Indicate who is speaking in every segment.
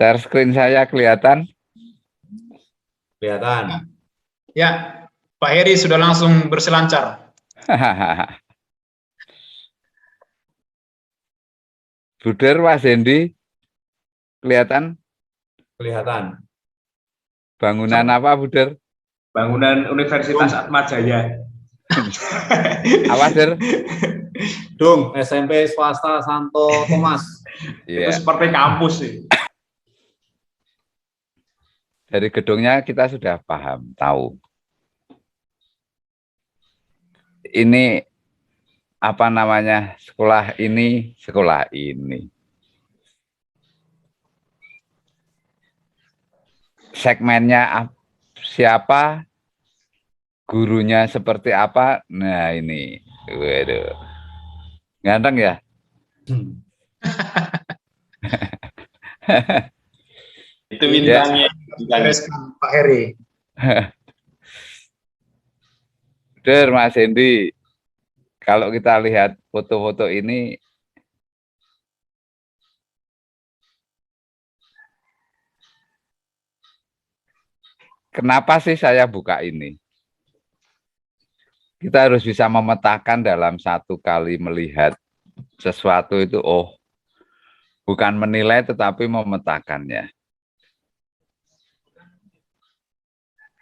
Speaker 1: Share screen saya kelihatan?
Speaker 2: Kelihatan.
Speaker 3: Ya, Pak Heri sudah langsung berselancar.
Speaker 1: Buder, Mas Hendi, kelihatan?
Speaker 2: Kelihatan.
Speaker 1: Bangunan apa, Buder?
Speaker 2: Bangunan Universitas Atmajaya.
Speaker 1: Apa, Der?
Speaker 2: Dung, SMP swasta Santo Thomas.
Speaker 3: Itu seperti kampus sih.
Speaker 1: Dari gedungnya kita sudah paham, tahu. Ini apa namanya? Sekolah ini, sekolah ini. Segmennya siapa? Gurunya seperti apa? Nah, ini. Waduh. Ganteng ya?
Speaker 3: Itu bintangnya. Pak Heri.
Speaker 1: Der, Mas Hendi, kalau kita lihat foto-foto ini, kenapa sih saya buka ini? Kita harus bisa memetakan dalam satu kali melihat sesuatu itu, oh, bukan menilai tetapi memetakannya.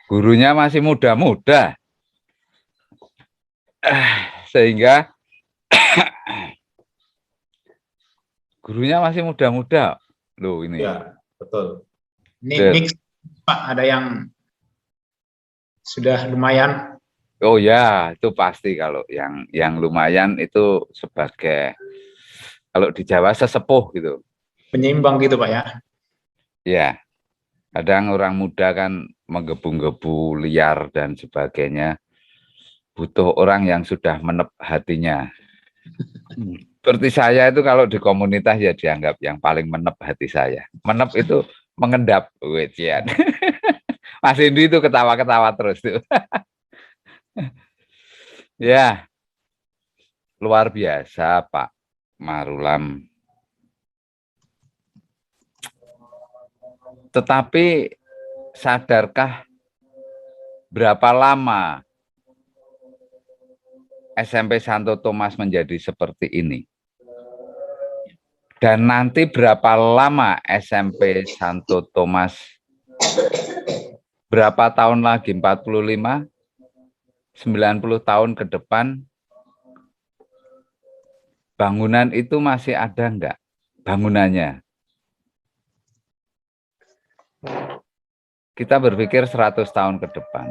Speaker 1: Gurunya masih muda-muda, sehingga gurunya masih muda-muda. Loh ini.
Speaker 2: Ya, betul.
Speaker 3: Ini mix, Pak, ada yang sudah lumayan.
Speaker 1: Oh ya, itu pasti kalau yang lumayan itu sebagai, kalau di Jawa sesepuh gitu.
Speaker 3: Penyeimbang gitu, Pak ya.
Speaker 1: Ya, kadang orang muda kan menggebu-gebu liar dan sebagainya. Butuh orang yang sudah menep hatinya. Seperti saya itu kalau di komunitas ya dianggap yang paling menep hati saya. Menep itu mengendap. Wejian. Mas Indi itu ketawa-ketawa terus tuh. Ya, luar biasa Pak Marulam. Tetapi sadarkah berapa lama SMP Santo Thomas menjadi seperti ini? Dan nanti berapa lama SMP Santo Thomas, berapa tahun lagi, 45, 90 tahun ke depan, bangunan itu masih ada enggak bangunannya? Kita berpikir 100 tahun ke depan.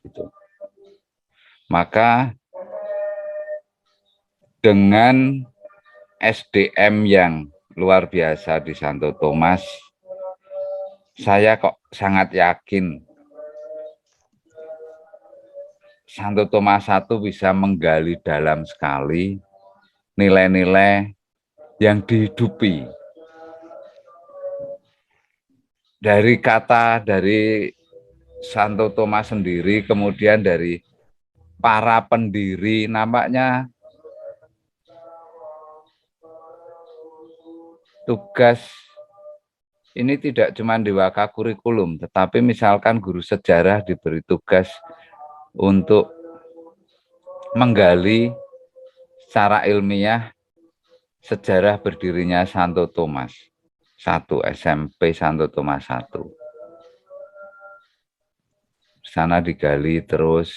Speaker 1: Gitu. Maka dengan SDM yang luar biasa di Santo Thomas, saya kok sangat yakin Santo Thomas I bisa menggali dalam sekali nilai-nilai yang dihidupi. Dari kata dari Santo Thomas sendiri, kemudian dari para pendiri, nampaknya tugas ini tidak cuma di waka kurikulum, tetapi misalkan guru sejarah diberi tugas untuk menggali secara ilmiah sejarah berdirinya Santo Thomas I, SMP Santo Thomas I. Sana digali terus,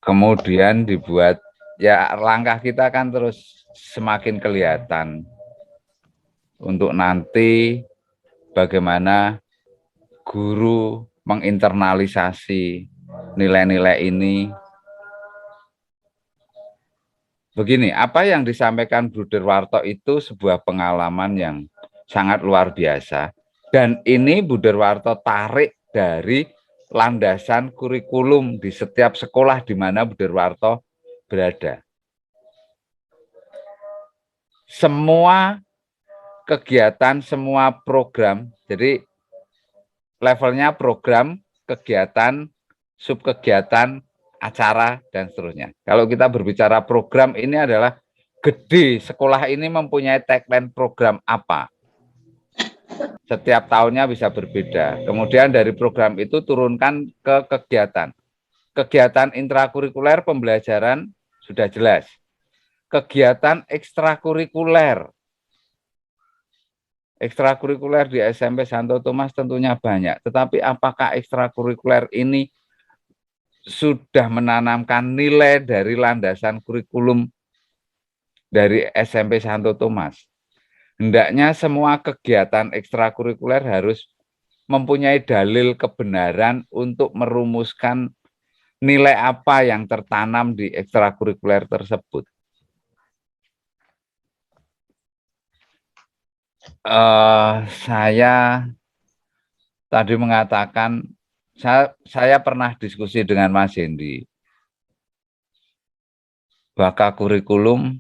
Speaker 1: kemudian dibuat, ya langkah kita kan terus semakin kelihatan untuk nanti bagaimana guru menginternalisasi nilai-nilai ini. Begini, apa yang disampaikan Bruder Warto itu sebuah pengalaman yang sangat luar biasa. Dan ini Bruder Warto tarik dari landasan kurikulum di setiap sekolah di mana Bruder Warto berada. Semua kegiatan, semua program, jadi levelnya program, kegiatan, subkegiatan, acara, dan seterusnya. Kalau kita berbicara program, ini adalah gede sekolah ini mempunyai tagline program apa. Setiap tahunnya bisa berbeda. Kemudian dari program itu turunkan ke kegiatan. Kegiatan intrakurikuler pembelajaran sudah jelas. Kegiatan ekstrakurikuler. Ekstrakurikuler di SMP Santo Thomas tentunya banyak. Tetapi apakah ekstrakurikuler ini sudah menanamkan nilai dari landasan kurikulum dari SMP Santo Thomas? Hendaknya semua kegiatan ekstrakurikuler harus mempunyai dalil kebenaran untuk merumuskan nilai apa yang tertanam di ekstrakurikuler tersebut. Saya tadi mengatakan, saya pernah diskusi dengan Mas Hendi. Baka kurikulum,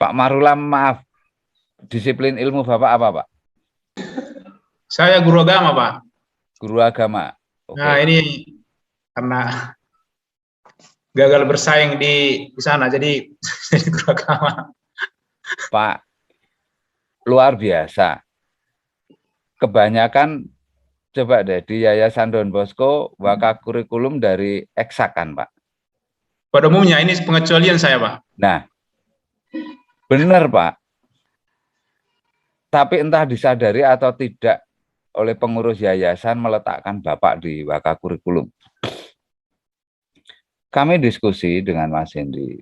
Speaker 1: Pak Marulam, maaf, disiplin ilmu Bapak apa, Pak?
Speaker 3: Saya guru agama, Pak.
Speaker 1: Guru agama. Oke.
Speaker 3: Nah, ini karena gagal bersaing di sana, jadi jadi guru agama.
Speaker 1: Pak, luar biasa. Kebanyakan, coba deh, di Yayasan Don Bosco, Waka kurikulum dari eksak kan, Pak?
Speaker 3: Pada umumnya ini pengecualian saya, Pak.
Speaker 1: Nah, benar, Pak. Tapi entah disadari atau tidak oleh pengurus yayasan meletakkan Bapak di Waka kurikulum. Kami diskusi dengan Mas Hendi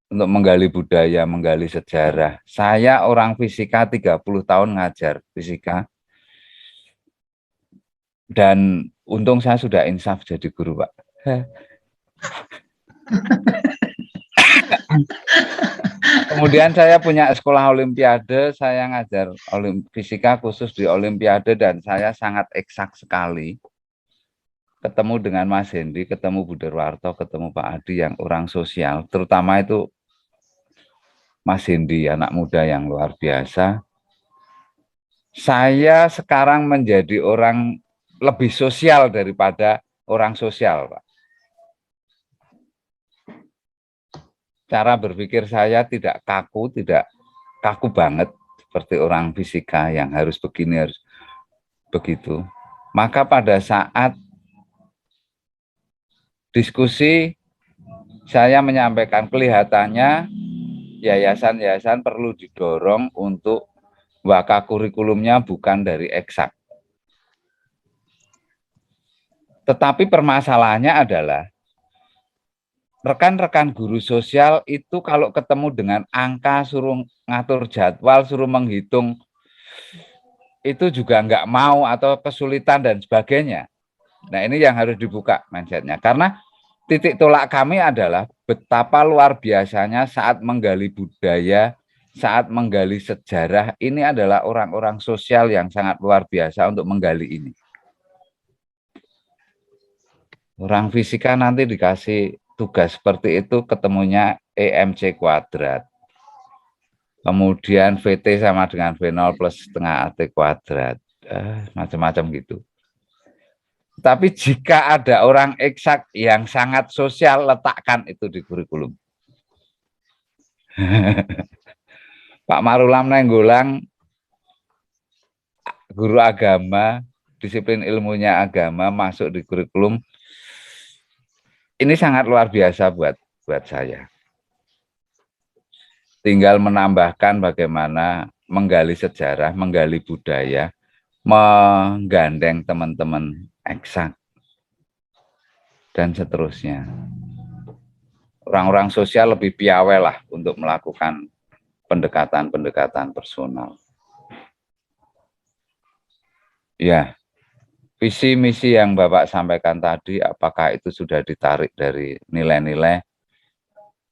Speaker 1: untuk menggali budaya, menggali sejarah. Saya orang fisika 30 tahun ngajar fisika. Dan untung saya sudah insaf jadi guru, Pak. Kemudian saya punya sekolah olimpiade, saya ngajar fisika khusus di olimpiade dan saya sangat eksak sekali. Ketemu dengan Mas Hendi, ketemu Bu Derwarto, ketemu Pak Adi yang orang sosial, terutama itu Mas Hendi, anak muda yang luar biasa. Saya sekarang menjadi orang lebih sosial daripada orang sosial, Pak. Cara berpikir saya tidak kaku banget seperti orang fisika yang harus begini, harus begitu. Maka pada saat diskusi, saya menyampaikan kelihatannya yayasan-yayasan perlu didorong untuk waka kurikulumnya bukan dari eksak. Tetapi permasalahannya adalah rekan-rekan guru sosial itu kalau ketemu dengan angka, suruh ngatur jadwal, suruh menghitung, itu juga nggak mau atau kesulitan dan sebagainya. Nah, ini yang harus dibuka mindsetnya. Karena titik tolak kami adalah betapa luar biasanya saat menggali budaya, saat menggali sejarah, ini adalah orang-orang sosial yang sangat luar biasa untuk menggali ini. Orang fisika nanti dikasih tugas seperti itu, ketemunya EMC kuadrat. Kemudian VT sama dengan V0 plus setengah AT kuadrat. Macam-macam gitu. Tapi jika ada orang eksak yang sangat sosial, letakkan itu di kurikulum. Pak Marulam Nenggolang, guru agama, disiplin ilmunya agama, masuk di kurikulum. Ini sangat luar biasa buat saya. Tinggal menambahkan bagaimana menggali sejarah, menggali budaya, menggandeng teman-teman eksak, dan seterusnya. Orang-orang sosial lebih piawai lah untuk melakukan pendekatan-pendekatan personal. Ya, visi misi yang Bapak sampaikan tadi, apakah itu sudah ditarik dari nilai-nilai?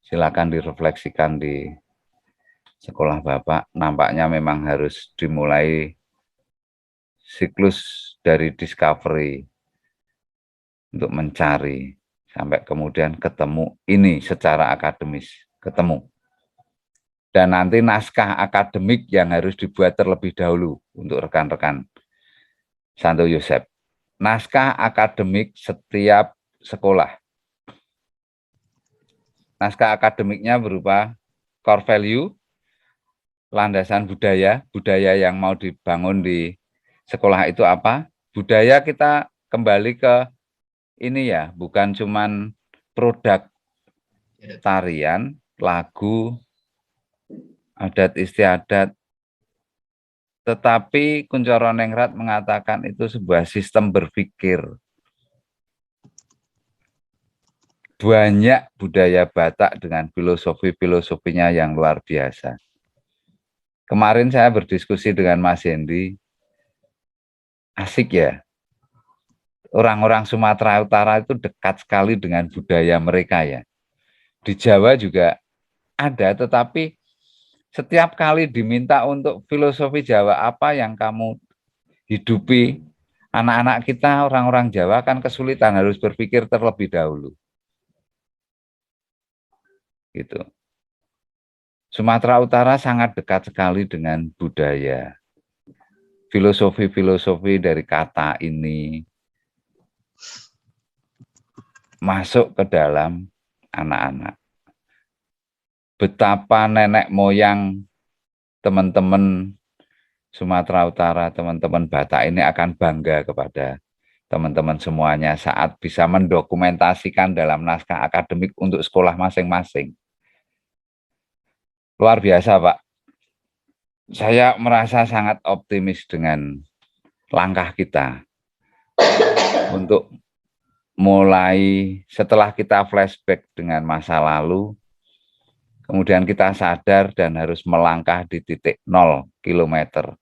Speaker 1: Silakan direfleksikan di sekolah Bapak. Nampaknya memang harus dimulai siklus dari discovery untuk mencari sampai kemudian ketemu ini secara akademis, ketemu. Dan nanti naskah akademik yang harus dibuat terlebih dahulu untuk rekan-rekan Santo Yosep. Naskah akademik setiap sekolah. Naskah akademiknya berupa core value, landasan budaya yang mau dibangun di sekolah itu apa? Budaya kita kembali ke ini ya, bukan cuman produk tarian, lagu, adat istiadat, tetapi Kuncoro Ningrat mengatakan itu sebuah sistem berpikir. Banyak budaya Batak dengan filosofinya yang luar biasa. Kemarin saya berdiskusi dengan Mas Hendy, asik ya. Orang-orang Sumatera Utara itu dekat sekali dengan budaya mereka ya. Di Jawa juga ada, tetapi setiap kali diminta untuk filosofi Jawa apa yang kamu hidupi, anak-anak kita, orang-orang Jawa kan kesulitan, harus berpikir terlebih dahulu. Gitu. Sumatera Utara sangat dekat sekali dengan budaya. Filosofi dari kata ini masuk ke dalam anak-anak. Betapa nenek moyang teman-teman Sumatera Utara, teman-teman Batak ini akan bangga kepada teman-teman semuanya saat bisa mendokumentasikan dalam naskah akademik untuk sekolah masing-masing. Luar biasa, Pak. Saya merasa sangat optimis dengan langkah kita untuk mulai setelah kita flashback dengan masa lalu, kemudian kita sadar dan harus melangkah di titik 0 kilometer.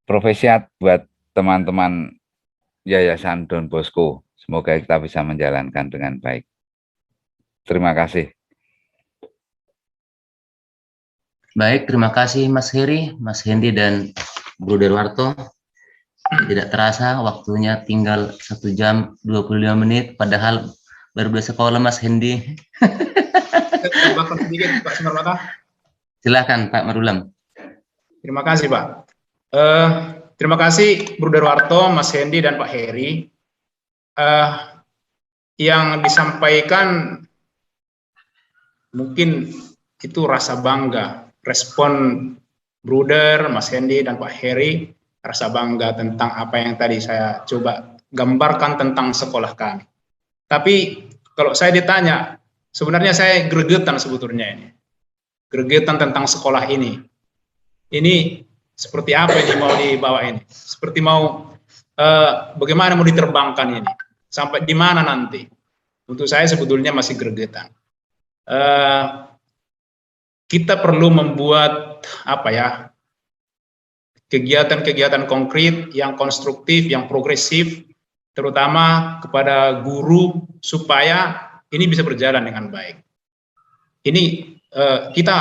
Speaker 1: Profesiat buat teman-teman Yayasan Don Bosco. Semoga kita bisa menjalankan dengan baik. Terima kasih.
Speaker 4: Baik, terima kasih Mas Heri, Mas Hendy, dan Bro Derwarto. Tidak terasa waktunya tinggal 1 jam 25 menit, padahal baru dari sekolah Mas Hendy.
Speaker 3: Sedikit, Pak Simarmata.
Speaker 4: Silakan Pak Marulam.
Speaker 3: Terima kasih, Pak. Terima kasih Bro Derwarto, Mas Hendy, dan Pak Heri. Yang disampaikan mungkin itu rasa bangga, respon Bruder, Mas Hendy, dan Pak Heri, rasa bangga tentang apa yang tadi saya coba gambarkan tentang sekolah kami. Tapi kalau saya ditanya, sebenarnya saya gregetan sebetulnya ini. Gregetan tentang sekolah ini. Ini seperti apa ini mau dibawa ini? Seperti mau bagaimana mau diterbangkan ini? Sampai di mana nanti? Untuk saya sebetulnya masih gregetan. Kita perlu membuat kegiatan-kegiatan konkret yang konstruktif, yang progresif, terutama kepada guru supaya ini bisa berjalan dengan baik. Ini kita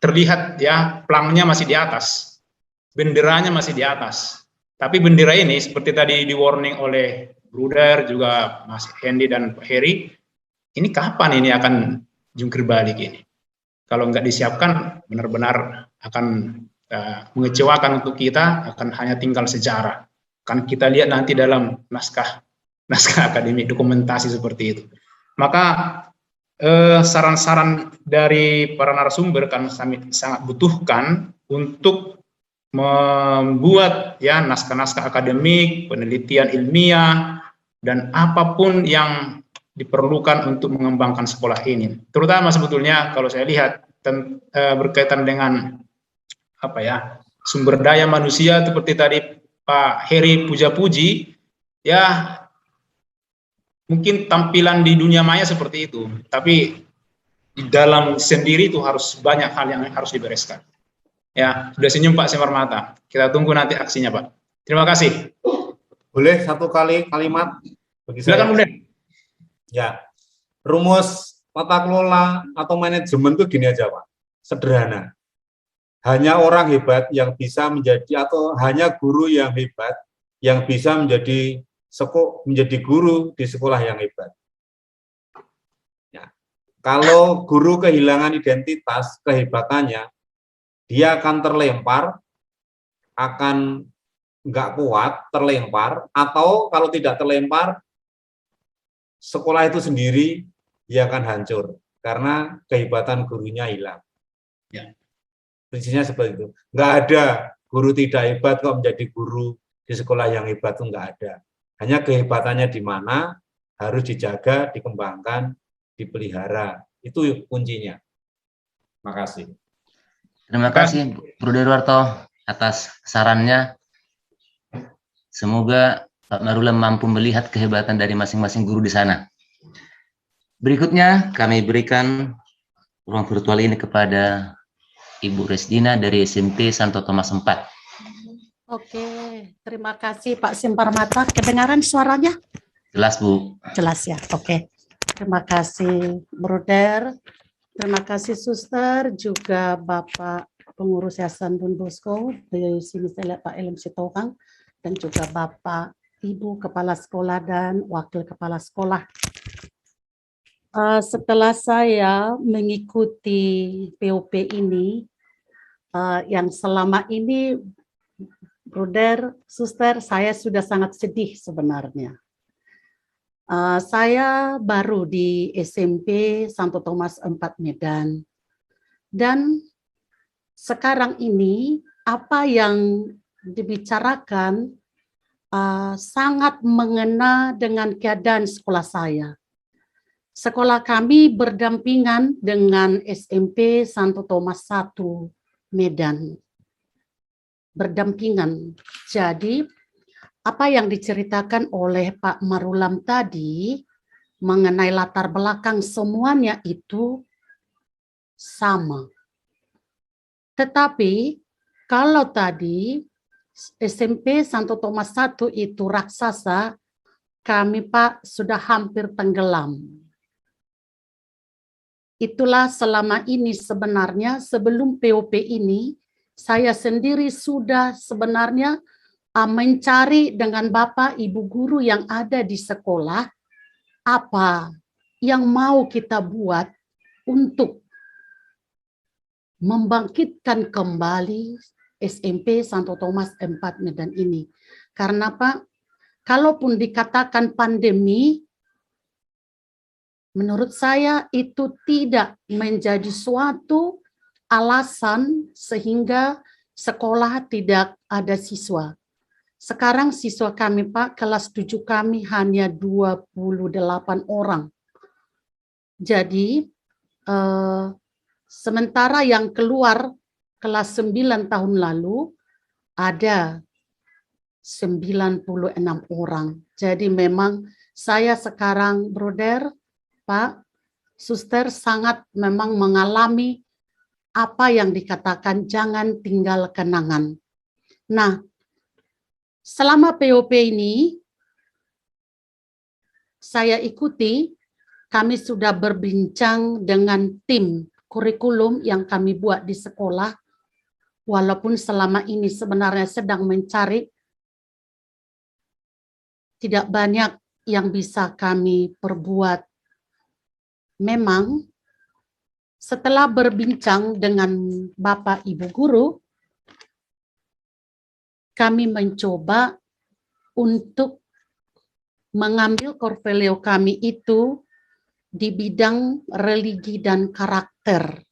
Speaker 3: terlihat ya, pelangnya masih di atas, benderanya masih di atas. Tapi bendera ini seperti tadi di warning oleh Bruder juga Mas Hendy dan Pak Heri, ini kapan ini akan jungkir balik ini? Kalau nggak disiapkan, benar-benar akan mengecewakan untuk kita, akan hanya tinggal sejarah. Kan kita lihat nanti dalam naskah akademik, dokumentasi seperti itu. Maka saran-saran dari para narasumber kan sangat butuhkan untuk membuat ya naskah-naskah akademik, penelitian ilmiah, dan apapun yang diperlukan untuk mengembangkan sekolah ini. Terutama sebetulnya kalau saya lihat berkaitan dengan sumber daya manusia seperti tadi Pak Heri puja-puji, ya mungkin tampilan di dunia maya seperti itu, tapi di dalam sendiri itu harus banyak hal yang harus dibereskan. Ya, sudah senyum Pak Simarmata. Kita tunggu nanti aksinya, Pak. Terima kasih.
Speaker 2: Boleh satu kalimat bagi saya?
Speaker 3: Silakan, boleh.
Speaker 2: Ya, rumus tata kelola atau manajemen itu gini aja, Pak. Sederhana. Hanya orang hebat yang bisa menjadi, atau hanya guru yang hebat yang bisa menjadi guru di sekolah yang hebat. Ya. Kalau guru kehilangan identitas, kehebatannya, dia akan terlempar, akan nggak kuat, terlempar, atau kalau tidak terlempar, sekolah itu sendiri ia akan hancur karena kehebatan gurunya hilang.
Speaker 3: Ya.
Speaker 2: Prinsipnya seperti itu. Nggak ada guru tidak hebat kok menjadi guru di sekolah yang hebat, itu nggak ada. Hanya kehebatannya di mana harus dijaga, dikembangkan, dipelihara. Itu kuncinya. Makasih.
Speaker 4: Terima kasih Bro Derwarto atas sarannya. Semoga Pak Marula mampu melihat kehebatan dari masing-masing guru di sana. Berikutnya kami berikan ruang virtual ini kepada Ibu Resdina dari SMP Santo Thomas 4.
Speaker 5: Oke, terima kasih Pak Simparmata. Kedengaran suaranya?
Speaker 4: Jelas Bu.
Speaker 5: Jelas ya, oke. Terima kasih Bruder, terima kasih Suster, juga Bapak Pengurus Yayasan Don Bosco, di sini saya lihat Pak Elem Sitohang, dan juga Bapak Ibu Kepala Sekolah dan Wakil Kepala Sekolah. Setelah saya mengikuti POP ini, yang selama ini, Bruder, Suster, saya sudah sangat sedih sebenarnya. Saya baru di SMP Santo Thomas 4 Medan. Dan sekarang ini, apa yang dibicarakan sangat mengena dengan keadaan sekolah saya. Sekolah kami berdampingan dengan SMP Santo Thomas 1 Medan. Berdampingan. Jadi, apa yang diceritakan oleh Pak Marulam tadi mengenai latar belakang semuanya itu sama. Tetapi, kalau tadi SMP Santo Thomas 1 itu raksasa, kami Pak sudah hampir tenggelam. Itulah selama ini sebenarnya sebelum POP ini, saya sendiri sudah sebenarnya mencari dengan Bapak Ibu guru yang ada di sekolah, apa yang mau kita buat untuk membangkitkan kembali SMP Santo Thomas 4 Medan ini. Karena Pak, kalaupun dikatakan pandemi, menurut saya itu tidak menjadi suatu alasan sehingga sekolah tidak ada siswa. Sekarang siswa kami Pak, kelas 7 kami hanya 28 orang. Jadi, sementara yang keluar kelas 9 tahun lalu ada 96 orang. Jadi memang saya sekarang, Bruder, Pak, Suster, sangat memang mengalami apa yang dikatakan jangan tinggal kenangan. Nah, selama POP ini saya ikuti, kami sudah berbincang dengan tim kurikulum yang kami buat di sekolah, walaupun selama ini sebenarnya sedang mencari, tidak banyak yang bisa kami perbuat. Memang setelah berbincang dengan Bapak Ibu guru, kami mencoba untuk mengambil portfolio kami itu di bidang religi dan karakter.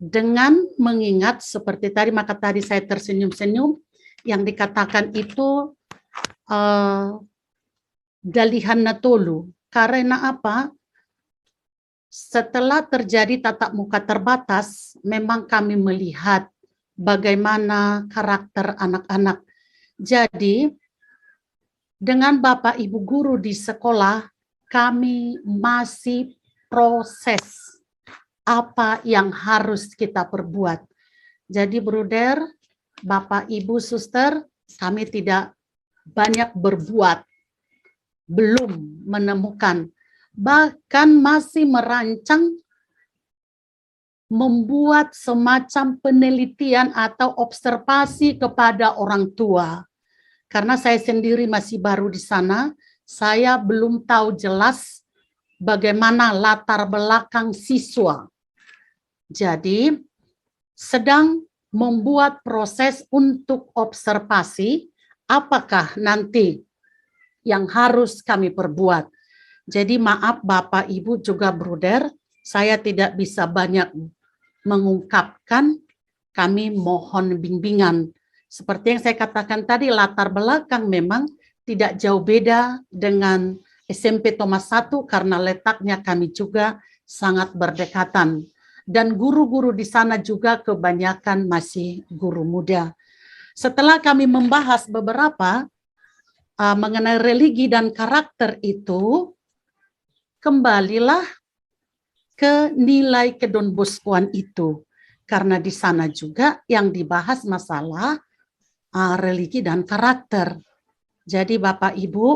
Speaker 5: Dengan mengingat seperti tadi, maka tadi saya tersenyum-senyum, yang dikatakan itu Dalihan Natolu. Karena apa? Setelah terjadi tatap muka terbatas, memang kami melihat bagaimana karakter anak-anak. Jadi, dengan Bapak Ibu guru di sekolah, kami masih proses apa yang harus kita perbuat. Jadi, Bruder, Bapak Ibu Suster, kami tidak banyak berbuat, belum menemukan, bahkan masih merancang membuat semacam penelitian atau observasi kepada orang tua. Karena saya sendiri masih baru di sana, saya belum tahu jelas bagaimana latar belakang siswa. Jadi, sedang membuat proses untuk observasi apakah nanti yang harus kami perbuat. Jadi maaf Bapak Ibu juga Bruder, saya tidak bisa banyak mengungkapkan, kami mohon bimbingan. Seperti yang saya katakan tadi, latar belakang memang tidak jauh beda dengan SMP Thomas 1 karena letaknya kami juga sangat berdekatan. Dan guru-guru di sana juga kebanyakan masih guru muda. Setelah kami membahas beberapa mengenai religi dan karakter itu, kembalilah ke nilai kedonboskuan itu. Karena di sana juga yang dibahas masalah religi dan karakter. Jadi Bapak Ibu,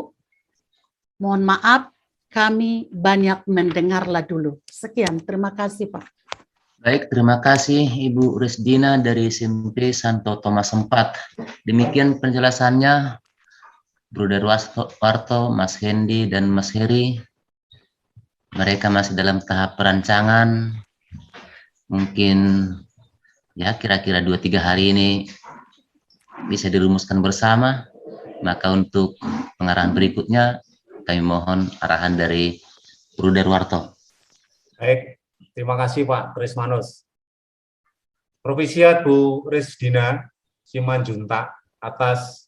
Speaker 5: mohon maaf kami banyak mendengarlah dulu. Sekian, terima kasih Pak.
Speaker 4: Baik, terima kasih Ibu Resdina dari SMP Santo Thomas 4. Demikian penjelasannya Bruder Warto, Mas Hendy, dan Mas Heri. Mereka masih dalam tahap perancangan. Mungkin ya kira-kira 2-3 hari ini bisa dirumuskan bersama. Maka untuk pengarahan berikutnya kami mohon arahan dari Bruder Warto.
Speaker 2: Baik, terima kasih Pak Trismanus. Propisiat Bu Resdina Simanjuntak atas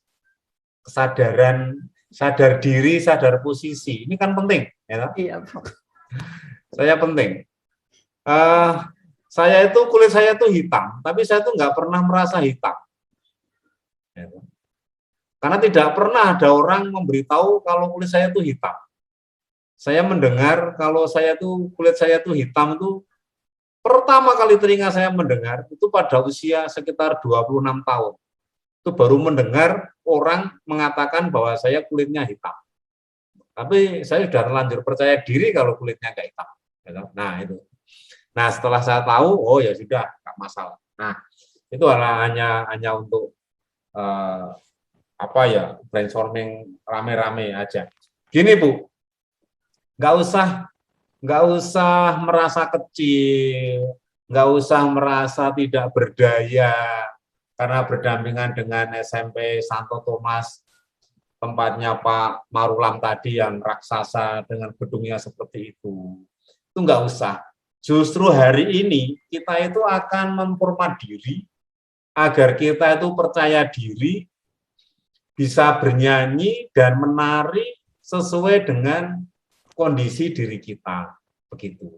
Speaker 2: kesadaran, sadar diri, sadar posisi. Ini kan penting, ya.
Speaker 5: Iya, Pak.
Speaker 2: Saya penting. Saya itu kulit saya itu hitam, tapi saya itu nggak pernah merasa hitam. Ya. Karena tidak pernah ada orang memberitahu kalau kulit saya itu hitam. Saya mendengar kalau saya itu kulit saya itu hitam itu pertama kali telinga saya mendengar itu pada usia sekitar 26 tahun. Itu baru mendengar orang mengatakan bahwa saya kulitnya hitam. Tapi saya sudah terlanjur percaya diri kalau kulitnya nggak hitam. Nah itu. Nah setelah saya tahu, oh ya sudah, nggak masalah. Nah itu hanya untuk brainstorming rame-rame aja. Gini Bu, nggak usah merasa kecil, nggak usah merasa tidak berdaya karena berdampingan dengan SMP Santo Thomas, tempatnya Pak Marulam tadi yang raksasa dengan gedungnya seperti itu nggak usah. Justru hari ini kita itu akan memperkuat diri agar kita itu percaya diri, bisa bernyanyi dan menari sesuai dengan kondisi diri kita, begitu.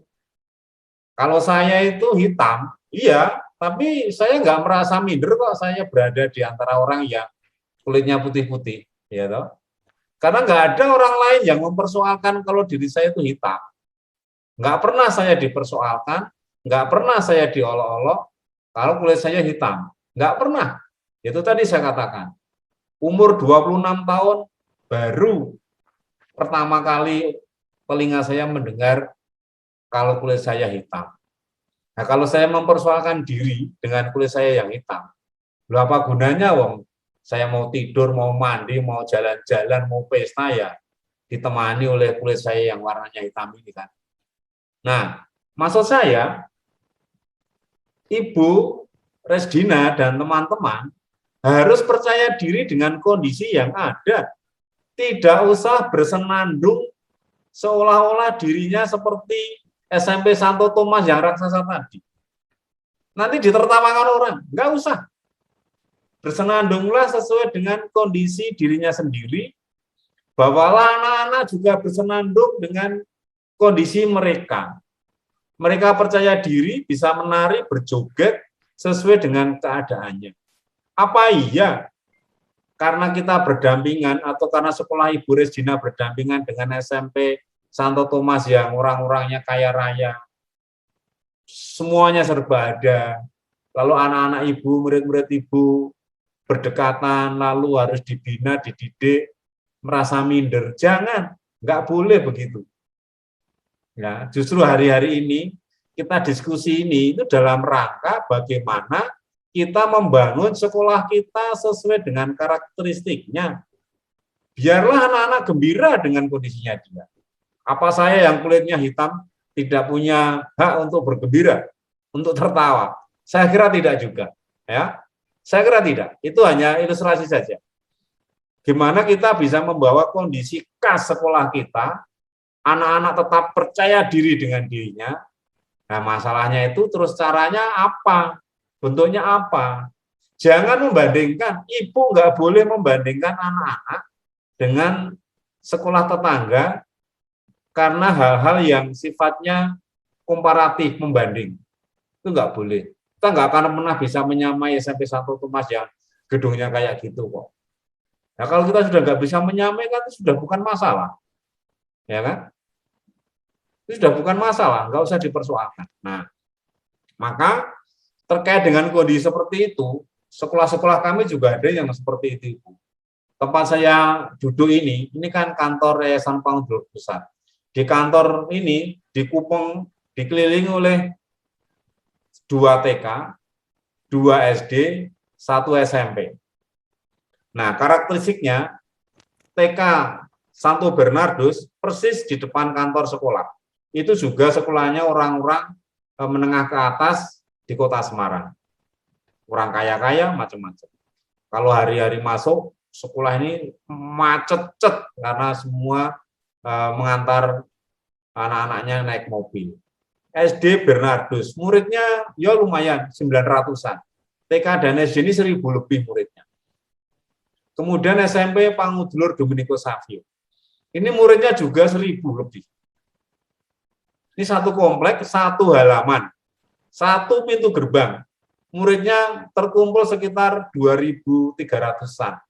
Speaker 2: Kalau saya itu hitam, iya, tapi saya nggak merasa minder kok saya berada di antara orang yang kulitnya putih-putih, ya toh. Karena nggak ada orang lain yang mempersoalkan kalau diri saya itu hitam. Nggak pernah saya dipersoalkan, nggak pernah saya diolok-olok kalau kulit saya hitam. Nggak pernah. Itu tadi saya katakan. Umur 26 tahun baru pertama kali telinga saya mendengar kalau kulit saya hitam. Nah, kalau saya mempersoalkan diri dengan kulit saya yang hitam, apa gunanya wong? Saya mau tidur, mau mandi, mau jalan-jalan, mau pesta ya ditemani oleh kulit saya yang warnanya hitam ini kan. Nah, maksud saya Ibu Resdina dan teman-teman harus percaya diri dengan kondisi yang ada. Tidak usah bersenandung seolah-olah dirinya seperti SMP Santo Thomas yang raksasa tadi. Nanti ditertawakan orang, nggak usah. Bersenandunglah sesuai dengan kondisi dirinya sendiri. Bawalah anak-anak juga bersenandung dengan kondisi mereka. Mereka percaya diri, bisa menari, berjoget sesuai dengan keadaannya. Apa iya karena kita berdampingan atau karena sekolah Ibu Resdina berdampingan dengan SMP Santo Thomas yang orang-orangnya kaya raya, semuanya serba ada, lalu anak-anak Ibu, murid-murid Ibu berdekatan, lalu harus dibina, dididik, merasa minder. Jangan, nggak boleh begitu. Ya, justru hari-hari ini kita diskusi ini itu dalam rangka bagaimana kita membangun sekolah kita sesuai dengan karakteristiknya. Biarlah anak-anak gembira dengan kondisinya dia. Apa saya yang kulitnya hitam tidak punya hak untuk bergembira, untuk tertawa? Saya kira tidak juga. Ya, saya kira tidak. Itu hanya ilustrasi saja. Gimana kita bisa membawa kondisi khas sekolah kita anak-anak tetap percaya diri dengan dirinya. Nah, masalahnya itu terus caranya apa? Bentuknya apa? Jangan membandingkan, ibu nggak boleh membandingkan anak-anak dengan sekolah tetangga karena hal-hal yang sifatnya komparatif, membanding. Itu nggak boleh. Kita nggak akan pernah bisa menyamai SMP 1 Tumas yang gedungnya kayak gitu kok. Nah, kalau kita sudah nggak bisa menyamai kan itu sudah bukan masalah. Ya kan? Itu sudah bukan masalah, nggak usah dipersoalkan. Nah, maka terkait dengan kondisi seperti itu, sekolah-sekolah kami juga ada yang seperti itu, Ibu. Tempat saya duduk ini kan kantor Yayasan Pangudulur Pusat. Di kantor ini, di Kupeng, dikelilingi oleh 2 TK, 2 SD, 1 SMP. Nah, karakteristiknya TK Santo Bernardus persis di depan kantor sekolah. Itu juga sekolahnya orang-orang menengah ke atas di Kota Semarang. Orang kaya-kaya macam-macam. Kalau hari-hari masuk, sekolah ini macet-cet karena semua mengantar anak-anaknya naik mobil. SD Bernardus, muridnya ya lumayan, 900-an. TK dan SD ini 1000 lebih muridnya. Kemudian SMP Pangudulur Dominikus Savio. Ini muridnya juga 1000 lebih. Ini satu komplek, satu halaman, satu pintu gerbang. Muridnya terkumpul sekitar 2.300-an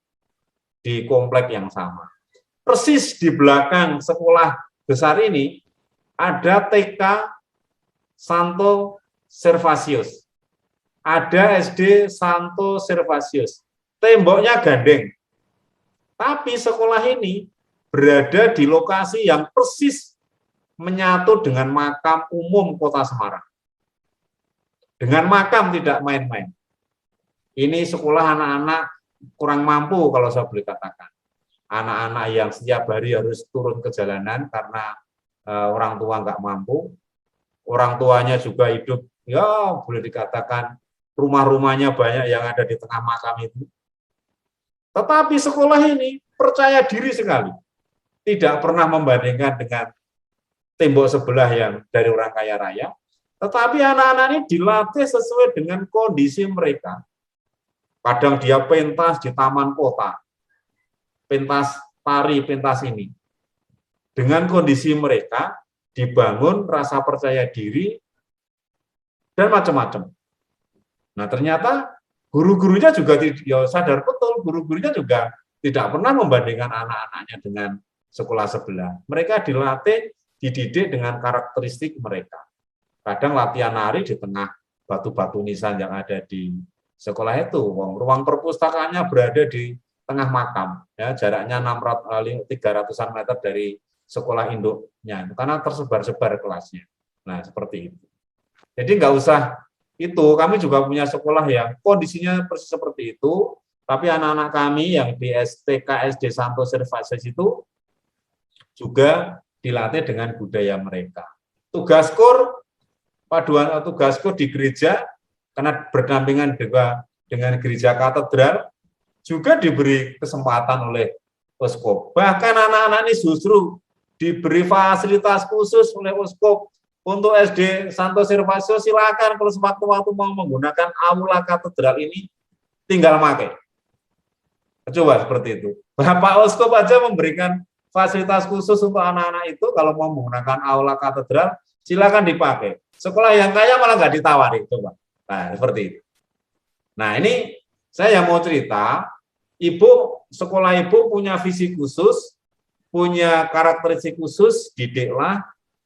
Speaker 2: di komplek yang sama. Persis di belakang sekolah besar ini ada TK Santo Servasius. Ada SD Santo Servasius. Temboknya gandeng. Tapi sekolah ini berada di lokasi yang persis menyatu dengan makam umum Kota Semarang. Dengan makam tidak main-main. Ini sekolah anak-anak kurang mampu kalau saya boleh katakan. Anak-anak yang setiap hari harus turun ke jalanan karena orang tua nggak mampu. Orang tuanya juga hidup, ya boleh dikatakan rumah-rumahnya banyak yang ada di tengah makam itu. Tetapi sekolah ini percaya diri sekali. Tidak pernah membandingkan dengan tembok sebelah yang dari orang kaya raya. Tetapi anak-anak ini dilatih sesuai dengan kondisi mereka. Kadang dia pentas di taman kota. Pentas tari, pentas ini. Dengan kondisi mereka, dibangun rasa percaya diri, dan macam-macam. Nah, ternyata guru-gurunya juga ya sadar betul, guru-gurunya juga tidak pernah membandingkan anak-anaknya dengan sekolah sebelah. Mereka dilatih, dididik dengan karakteristik mereka. Kadang latihan nari di tengah batu-batu nisan yang ada di sekolah itu. Ruang perpustakaannya berada di tengah makam, ya, jaraknya 300-an meter dari sekolah induknya, karena tersebar-sebar kelasnya. Nah, seperti itu. Jadi nggak usah itu, kami juga punya sekolah yang kondisinya persis seperti itu, tapi anak-anak kami yang di STK SD Santo Servasius itu juga dilatih dengan budaya mereka. Tugas KUR, paduan tugas KUR di gereja, karena berdampingan dengan gereja katedral, juga diberi kesempatan oleh Uskup. Bahkan anak-anak ini justru diberi fasilitas khusus oleh Uskup. Untuk SD Santo Servasius, silakan kalau sewaktu-waktu mau menggunakan aula katedral ini, tinggal pakai. Coba seperti itu. Bapak Uskup aja memberikan fasilitas khusus untuk anak-anak itu, kalau mau menggunakan aula katedral, silakan dipakai. Sekolah yang kaya malah nggak ditawari, coba. Nah, seperti itu. Nah, ini saya mau cerita, sekolah ibu punya visi khusus, punya karakteristik khusus, didiklah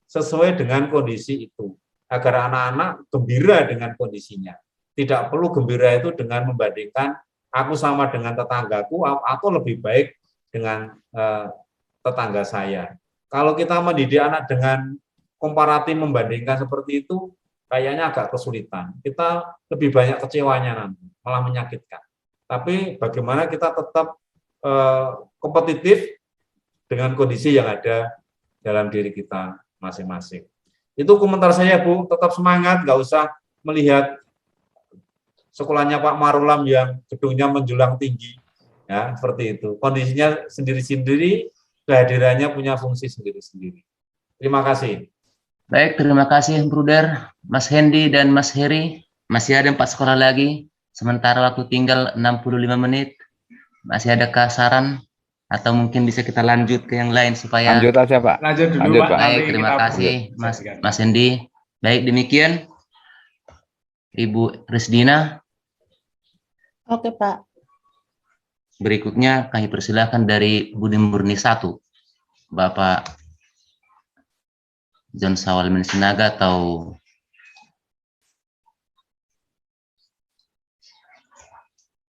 Speaker 2: sesuai dengan kondisi itu, agar anak-anak gembira dengan kondisinya. Tidak perlu gembira itu dengan membandingkan aku sama dengan tetanggaku atau lebih baik dengan tetangga saya. Kalau kita mendidik anak dengan komparatif membandingkan seperti itu, kayaknya agak kesulitan. Kita lebih banyak kecewanya nanti, malah menyakitkan. Tapi bagaimana kita tetap kompetitif dengan kondisi yang ada dalam diri kita masing-masing. Itu komentar saya, Bu. Tetap semangat, nggak usah melihat sekolahnya Pak Marulam yang gedungnya menjulang tinggi. Ya, seperti itu. Kondisinya sendiri-sendiri, kehadirannya punya fungsi sendiri-sendiri. Terima kasih.
Speaker 4: Baik, terima kasih Bruder, Mas Hendy dan Mas Heri. Masih ada 4 sekolah lagi, sementara waktu tinggal 65 menit. Masih ada saran atau mungkin bisa kita lanjut ke yang lain supaya...
Speaker 1: Lanjut aja Pak.
Speaker 3: Lanjut dulu
Speaker 1: Lanjut,
Speaker 3: Pak.
Speaker 1: Pak.
Speaker 4: Baik,
Speaker 3: nanti
Speaker 4: terima
Speaker 3: kita
Speaker 4: kasih
Speaker 3: saksikan.
Speaker 4: Mas Hendy. Baik, demikian Ibu Risdina.
Speaker 5: Oke, Pak.
Speaker 4: Berikutnya kami persilakan dari Budi Murni 1, Bapak John Sawal Sinaga atau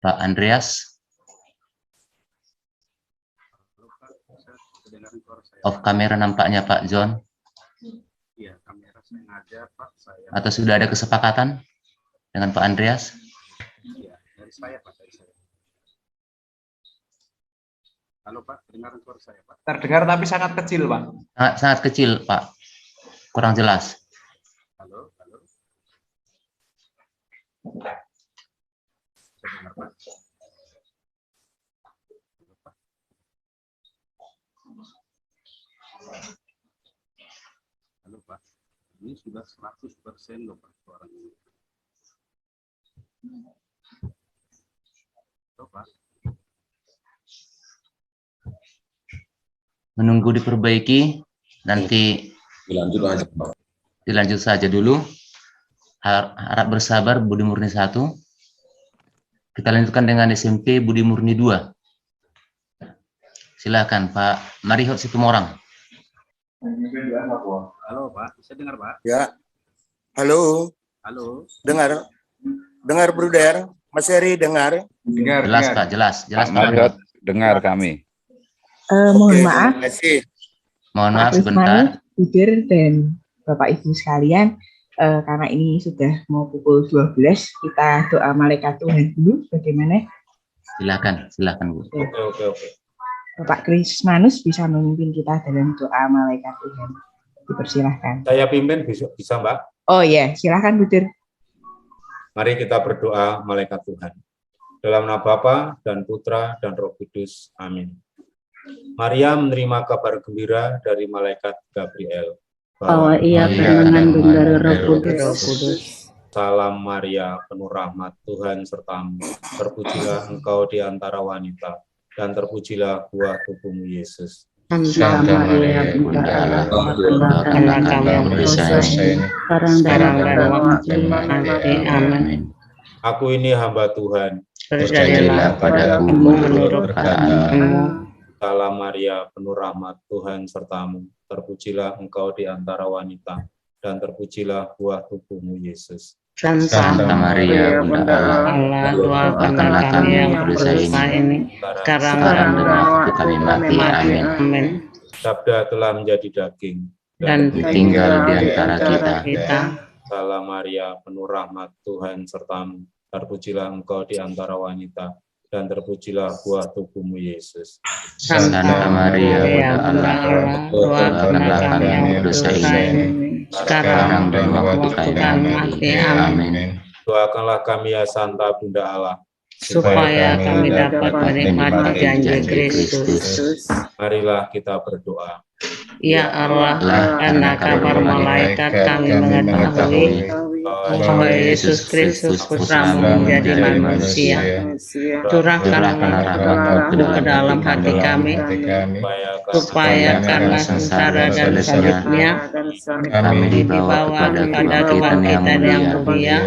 Speaker 4: Pak Andreas. Off kamera nampaknya Pak John.
Speaker 6: Iya, kamera sengaja Pak, saya.
Speaker 4: Atau sudah ada kesepakatan dengan Pak Andreas?
Speaker 6: Iya, dari saya Pak, dari saya. Halo Pak, dengar suara saya Pak.
Speaker 3: Terdengar tapi sangat kecil Pak.
Speaker 4: Sangat kecil Pak, kurang jelas.
Speaker 6: Halo, halo. Saya dengar Pak. Halo, Pak. Halo Pak, ini sudah 100% loh Pak suaranya. Halo Pak.
Speaker 4: Menunggu diperbaiki, nanti dilanjut saja dulu. Harap bersabar Budi Murni 1. Kita lanjutkan dengan SMP Budi Murni 2. Silakan Pak Marihot Situmorang.
Speaker 6: Halo Pak, bisa dengar Pak?
Speaker 7: Ya, halo,
Speaker 6: Halo.
Speaker 7: dengar Bruder, Mas Heri dengar.
Speaker 3: Dengar.
Speaker 4: Jelas Pak, jelas
Speaker 1: Pak
Speaker 4: Pak.
Speaker 1: Marihot dengar kami.
Speaker 7: Oke,
Speaker 8: Mohon maaf,
Speaker 7: terima kasih.
Speaker 4: Mohon maaf
Speaker 8: Pak
Speaker 4: sebentar.
Speaker 8: Rismani, Budir, dan Bapak Ibu sekalian, karena ini sudah mau pukul 12, kita doa malaikat Tuhan dulu. Bagaimana?
Speaker 4: Silakan Bu.
Speaker 2: Oke.
Speaker 8: Bapak Krismanus bisa memimpin kita dalam doa malaikat Tuhan. Dipersilahkan.
Speaker 2: Saya pimpin besok bisa Mbak.
Speaker 8: Oh ya, silahkan Budir.
Speaker 2: Mari kita berdoa malaikat Tuhan. Dalam nama Bapa dan Putra dan Roh Kudus. Amin. Maria menerima kabar gembira dari malaikat Gabriel
Speaker 5: Bahwa ia mengandung dari Roh Kudus.
Speaker 2: Salam Maria, penuh rahmat, Tuhan sertamu. Terpujilah engkau di antara wanita, dan terpujilah buah tubuhmu Yesus.
Speaker 5: Santa Maria, Bunda Allah, doakanlah kami yang berdosa, sekarang dan waktu mati. Amin.
Speaker 2: Aku ini hamba Tuhan.
Speaker 4: Terjadilah padaku menurut perkataanmu.
Speaker 2: Salam Maria, penuh rahmat, Tuhan sertamu. Terpujilah engkau di antara wanita, dan terpujilah buah tubuhmu Yesus.
Speaker 4: Santa Maria, Bunda Allah, doakanlah kami yang berdosa ini, sekarang dan waktu kami mati. Amin.
Speaker 2: Sabda telah menjadi daging,
Speaker 4: Dan tinggal di antara kita.
Speaker 2: Salam Maria, penuh rahmat, Tuhan sertamu. Terpujilah engkau di antara wanita, dan terpujilah buah tubuhmu Yesus.
Speaker 4: Santa Maria, Bunda Allah, doakanlah kami yang berdosa ini, sekarang dan waktu kami mati. Amin.
Speaker 2: Doakanlah kami ya Santa Bunda Allah,
Speaker 9: supaya kami dapat menikmati janji Kristus.
Speaker 2: Marilah kita berdoa.
Speaker 9: Ya Allah, karena kabar malaikat kami mengetahui bahwa Yesus Kristus putramu menjadi manusia. Curahkanlah rahmat-Mu ke dalam hati kami, supaya karena sengsara dan salibnya
Speaker 4: Kami dibawa kepada
Speaker 9: kebangkitan yang mulia,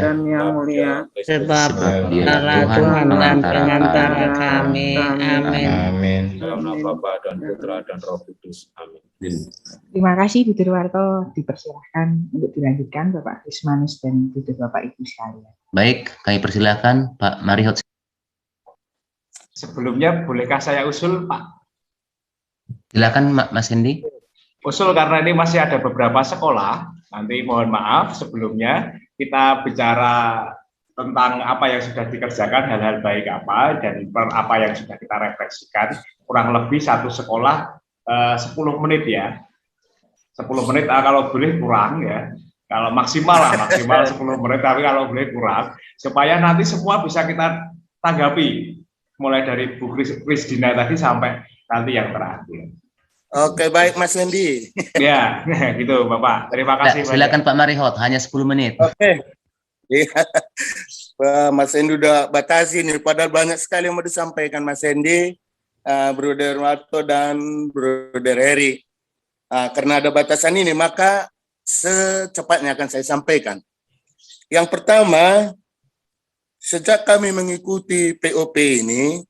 Speaker 9: sebab Dialah Tuhan dan pengantara kami. Amin.
Speaker 2: Dalam nama Bapa dan Putra dan Roh Kudus. Amin.
Speaker 8: Terima kasih Budir Warto. Dipersilahkan untuk dilanjutkan Bapak Krismanus dan Budir Bapak Ibu sekalian.
Speaker 4: Baik, kami persilahkan Pak Marihot.
Speaker 3: Sebelumnya bolehkah saya usul Pak?
Speaker 4: Silakan Mas Hendy.
Speaker 3: Usul karena ini masih ada beberapa sekolah. Nanti mohon maaf sebelumnya kita bicara tentang apa yang sudah dikerjakan, hal-hal baik apa, dan apa yang sudah kita refleksikan. Kurang lebih satu sekolah 10 menit ya. 10 menit kalau boleh kurang ya. Kalau maksimal 10 menit, tapi kalau boleh kurang. Supaya nanti semua bisa kita tanggapi. Mulai dari Bu Krisdina tadi sampai nanti yang terakhir.
Speaker 7: Oke, baik Mas Hendy.
Speaker 3: Ya, gitu Bapak. Terima kasih.
Speaker 4: Silakan Pak Marihot, hanya 10 menit.
Speaker 7: Oke. Iya. Mas Hendy udah batasi nih, padahal banyak sekali yang mau disampaikan Mas Hendy, Bruder Warto dan Bruder Heri. Karena ada batasan ini, maka secepatnya akan saya sampaikan. Yang pertama, sejak kami mengikuti POP ini,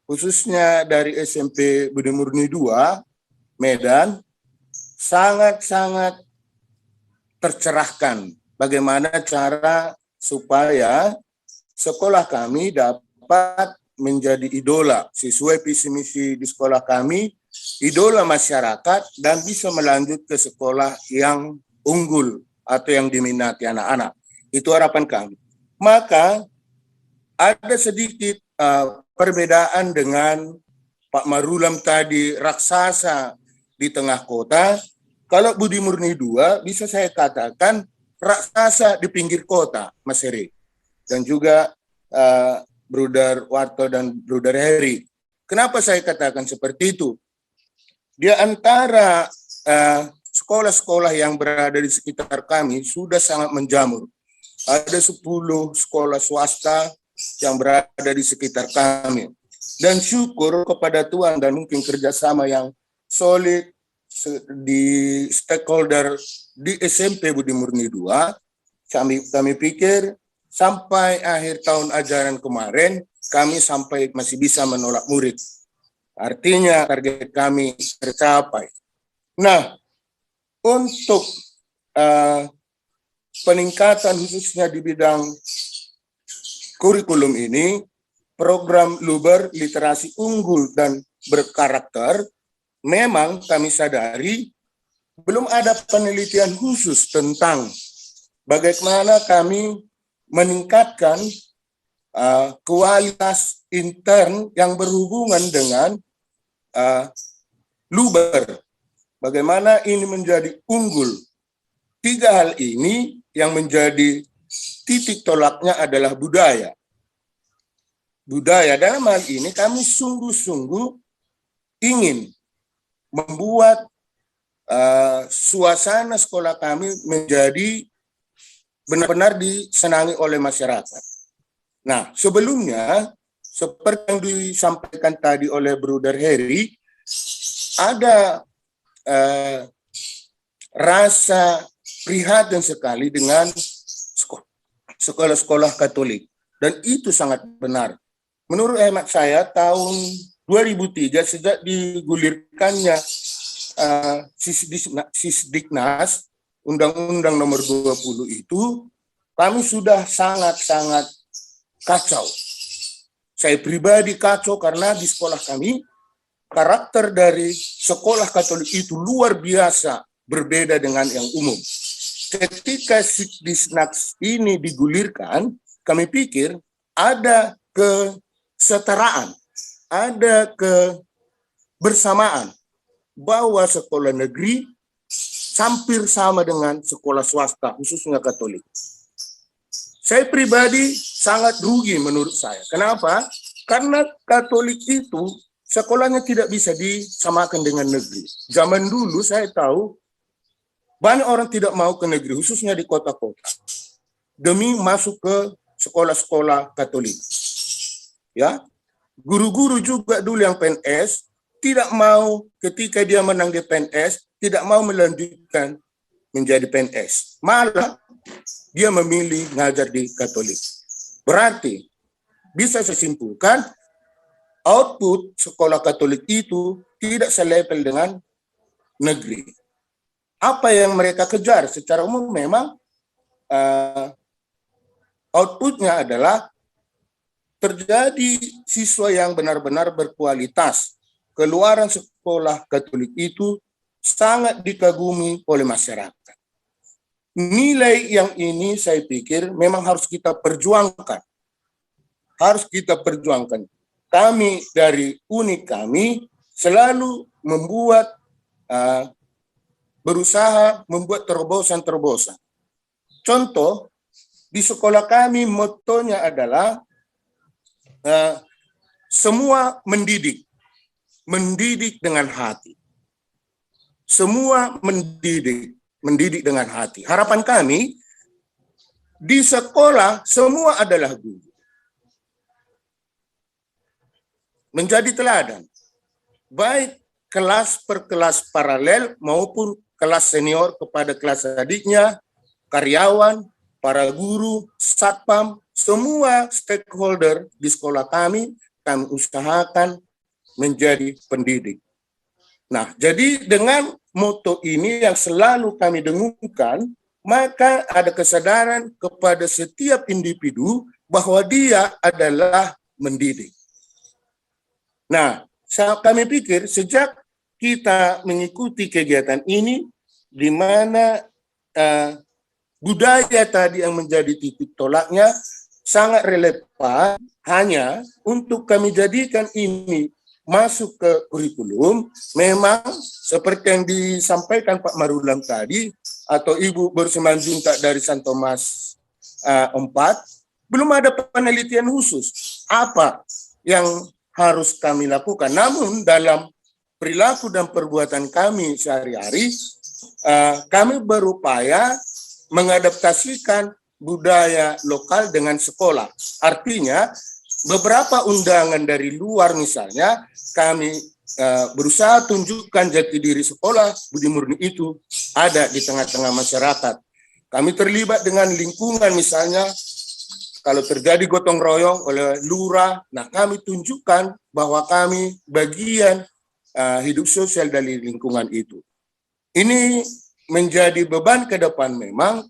Speaker 7: khususnya dari SMP Budi Murni 2, Medan, sangat-sangat tercerahkan bagaimana cara supaya sekolah kami dapat menjadi idola sesuai visi misi di sekolah kami, idola masyarakat, dan bisa melanjut ke sekolah yang unggul atau yang diminati anak-anak. Itu harapan kami. Maka ada sedikit perbedaan dengan Pak Marulam tadi, raksasa di tengah kota. Kalau Budi Murni 2 bisa saya katakan raksasa di pinggir kota, Mas Heri. Dan juga Bruder Warto dan Bruder Heri. Kenapa saya katakan seperti itu? Di antara sekolah-sekolah yang berada di sekitar kami sudah sangat menjamur. Ada 10 sekolah swasta yang berada di sekitar kami. Dan syukur kepada Tuhan dan mungkin kerjasama yang solid di stakeholder di SMP Budi Murni 2, kami pikir sampai akhir tahun ajaran kemarin kami masih bisa menolak murid. Artinya target kami tercapai. Nah, untuk peningkatan khususnya di bidang kurikulum ini, program Luber literasi unggul dan berkarakter, memang kami sadari belum ada penelitian khusus tentang bagaimana kami meningkatkan kualitas intern yang berhubungan dengan Luber. Bagaimana ini menjadi unggul. 3 hal ini yang menjadi titik tolaknya adalah budaya. Budaya dalam hal ini kami sungguh-sungguh ingin membuat suasana sekolah kami menjadi benar-benar disenangi oleh masyarakat. Nah, sebelumnya, seperti yang disampaikan tadi oleh Bruder Heri, ada rasa prihatin sekali dengan sekolah-sekolah Katolik. Dan itu sangat benar. Menurut hemat saya, tahun 2003 sejak digulirkannya Sisdiknas, Undang-Undang Nomor 20 itu, kami sudah sangat-sangat kacau. Saya pribadi kacau karena di sekolah kami, karakter dari sekolah Katolik itu luar biasa berbeda dengan yang umum. Ketika Sisdiknas ini digulirkan, kami pikir ada kesetaraan, ada kebersamaan bahwa sekolah negeri hampir sama dengan sekolah swasta, khususnya Katolik. Saya pribadi sangat rugi menurut saya. Kenapa? Karena Katolik itu sekolahnya tidak bisa disamakan dengan negeri. Zaman dulu saya tahu banyak orang tidak mau ke negeri, khususnya di kota-kota, demi masuk ke sekolah-sekolah Katolik. Ya, guru-guru juga dulu yang PNS tidak mau ketika dia menang di PNS, tidak mau melanjutkan menjadi PNS. Malah dia memilih ngajar di Katolik. Berarti bisa saya simpulkan output sekolah Katolik itu tidak selevel dengan negeri. Apa yang mereka kejar secara umum memang outputnya adalah terjadi siswa yang benar-benar berkualitas. Keluaran sekolah Katolik itu sangat dikagumi oleh masyarakat. Nilai yang ini saya pikir memang harus kita perjuangkan. Harus kita perjuangkan. Kami dari UNIK kami selalu berusaha membuat terobosan-terobosan. Contoh, di sekolah kami motonya adalah semua mendidik dengan hati. semua mendidik dengan hati. Harapan kami di sekolah semua adalah guru. Menjadi teladan, baik kelas per kelas paralel maupun kelas senior kepada kelas adiknya, karyawan, para guru, satpam, semua stakeholder di sekolah kami usahakan menjadi pendidik. Nah, jadi dengan moto ini yang selalu kami dengungkan, maka ada kesadaran kepada setiap individu bahwa dia adalah mendidik. Nah, kami pikir sejak kita mengikuti kegiatan ini, di mana budaya tadi yang menjadi titik tolaknya sangat relevan, hanya untuk kami jadikan ini masuk ke kurikulum, memang seperti yang disampaikan Pak Marulam tadi, atau Ibu Bersemanjuntak dari San Thomas 4, belum ada penelitian khusus apa yang harus kami lakukan. Namun dalam perilaku dan perbuatan kami sehari-hari, kami berupaya mengadaptasikan budaya lokal dengan sekolah. Artinya, beberapa undangan dari luar misalnya, kami berusaha tunjukkan jati diri sekolah budi murni itu ada di tengah-tengah masyarakat. Kami terlibat dengan lingkungan misalnya, kalau terjadi gotong royong oleh lurah, nah kami tunjukkan bahwa kami bagian hidup sosial dari lingkungan itu. Ini menjadi beban ke depan memang,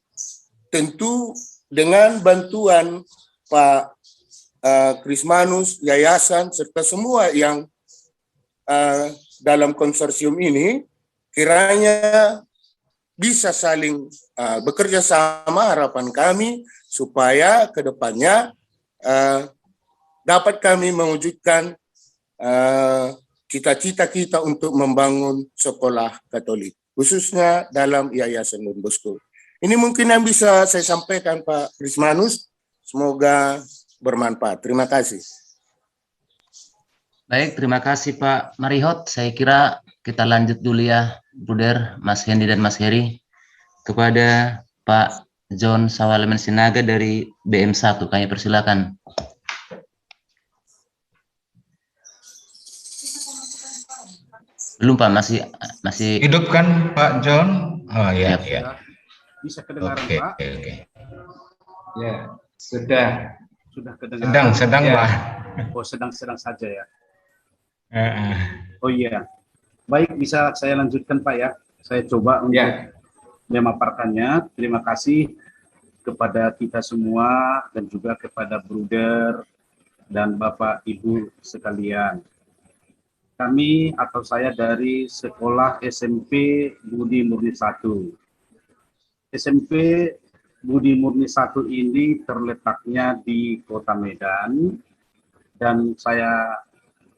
Speaker 7: tentu dengan bantuan Pak Krismanus, yayasan, serta semua yang dalam konsorsium ini, kiranya bisa saling bekerja sama. Harapan kami supaya ke depannya dapat kami mewujudkan cita-cita kita untuk membangun sekolah Katolik, khususnya dalam Yayasan Don Bosco. Ini mungkin yang bisa saya sampaikan Pak Krismanus, semoga bermanfaat. Terima kasih.
Speaker 4: Baik, terima kasih Pak Marihot. Saya kira kita lanjut dulu ya, Bruder, Mas Hendi dan Mas Heri, kepada Pak John Sawalemen Sinaga dari BM1. Kami persilakan. Belum Pak, masih
Speaker 3: hidup kan Pak John? Oh iya, iya.
Speaker 6: Bisa kedengaran Pak?
Speaker 3: Oke.
Speaker 2: Ya, sudah
Speaker 6: Kedengaran.
Speaker 3: Sedang
Speaker 2: Ya.
Speaker 3: Pak.
Speaker 6: Oh, sedang saja ya. Oh iya. Baik, bisa saya lanjutkan Pak ya. Saya coba untuk memaparkannya. Terima kasih kepada kita semua dan juga kepada Bruder dan Bapak Ibu sekalian. Kami atau saya dari Sekolah SMP Budi Murni 1. SMP Budi Murni 1 ini terletaknya di Kota Medan, dan saya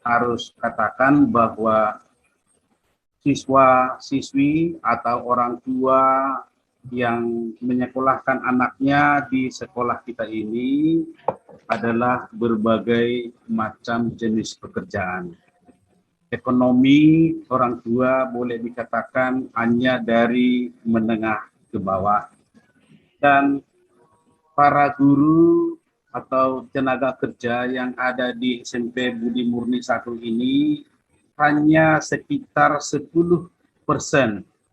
Speaker 6: harus katakan bahwa siswa-siswi atau orang tua yang menyekolahkan anaknya di sekolah kita ini adalah berbagai macam jenis pekerjaan. Ekonomi orang tua boleh dikatakan hanya dari menengah ke bawah. Dan para guru atau tenaga kerja yang ada di SMP Budi Murni 1 ini hanya sekitar 10%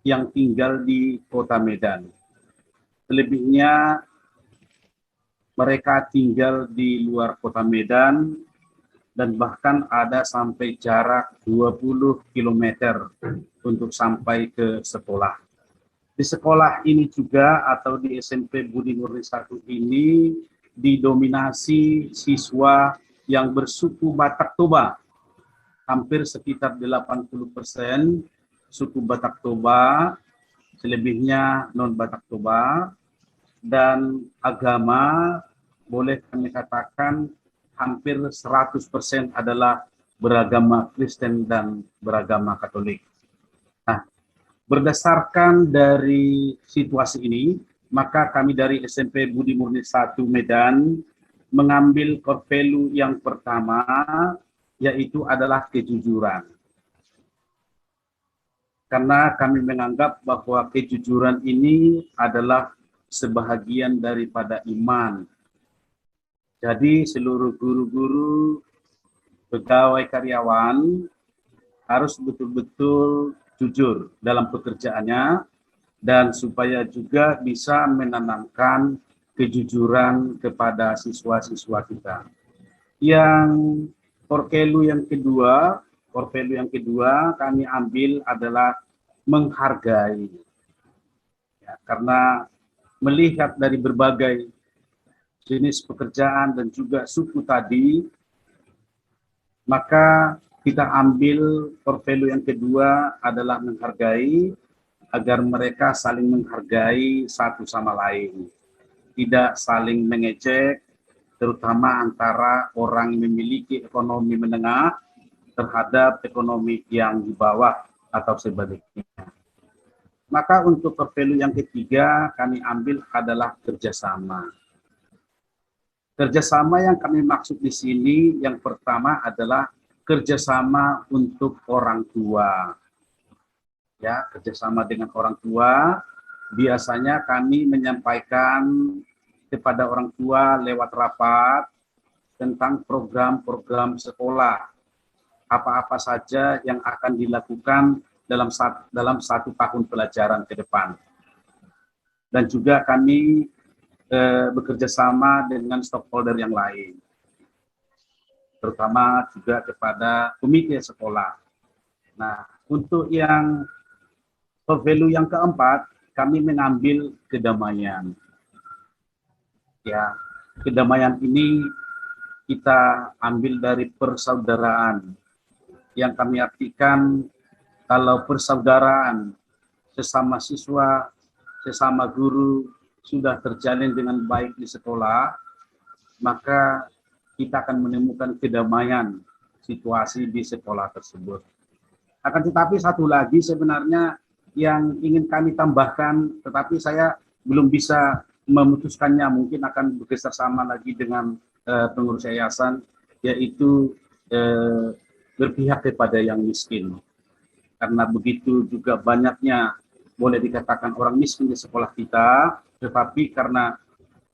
Speaker 6: yang tinggal di Kota Medan. Selebihnya mereka tinggal di luar Kota Medan, dan bahkan ada sampai jarak 20 km untuk sampai ke sekolah. Di sekolah ini juga atau di SMP Budi Murni 1 ini didominasi siswa yang bersuku Batak Toba. Hampir sekitar 80% suku Batak Toba, selebihnya non-Batak Toba, dan agama boleh kami katakan hampir 100% adalah beragama Kristen dan beragama Katolik. Nah, berdasarkan dari situasi ini, maka kami dari SMP Budi Murni 1 Medan mengambil core value yang pertama, yaitu adalah kejujuran. karena kami menganggap bahwa kejujuran ini adalah sebahagian daripada iman. Jadi seluruh guru-guru, pegawai karyawan harus betul-betul jujur dalam pekerjaannya, dan supaya juga bisa menanamkan kejujuran kepada siswa-siswa kita. Yang core value yang kedua kami ambil adalah menghargai. Ya, karena melihat dari berbagai jenis pekerjaan dan juga suku tadi, maka kita ambil core value yang kedua adalah menghargai, agar mereka saling menghargai satu sama lain, tidak saling mengejek, terutama antara orang yang memiliki ekonomi menengah terhadap ekonomi yang di bawah atau sebaliknya. Maka untuk core value yang ketiga kami ambil adalah kerjasama. Kerjasama yang kami maksud di sini yang pertama adalah kerjasama untuk orang tua. Ya, kerjasama dengan orang tua. Biasanya kami menyampaikan kepada orang tua lewat rapat tentang program-program sekolah, apa-apa saja yang akan dilakukan dalam satu tahun pelajaran ke depan. Dan juga kami bekerja sama dengan stakeholder yang lain, terutama juga kepada komite sekolah. Nah, untuk yang value yang keempat, kami mengambil kedamaian. Ya, kedamaian ini kita ambil dari persaudaraan, yang kami artikan kalau persaudaraan sesama siswa, sesama guru sudah terjalin dengan baik di sekolah, maka kita akan menemukan kedamaian situasi di sekolah tersebut. Akan tetapi satu lagi sebenarnya yang ingin kami tambahkan, tetapi saya belum bisa memutuskannya, mungkin akan bekerja sama lagi dengan pengurus yayasan, yaitu berpihak kepada yang miskin. Karena begitu juga banyaknya boleh dikatakan orang miskin di sekolah kita, tetapi karena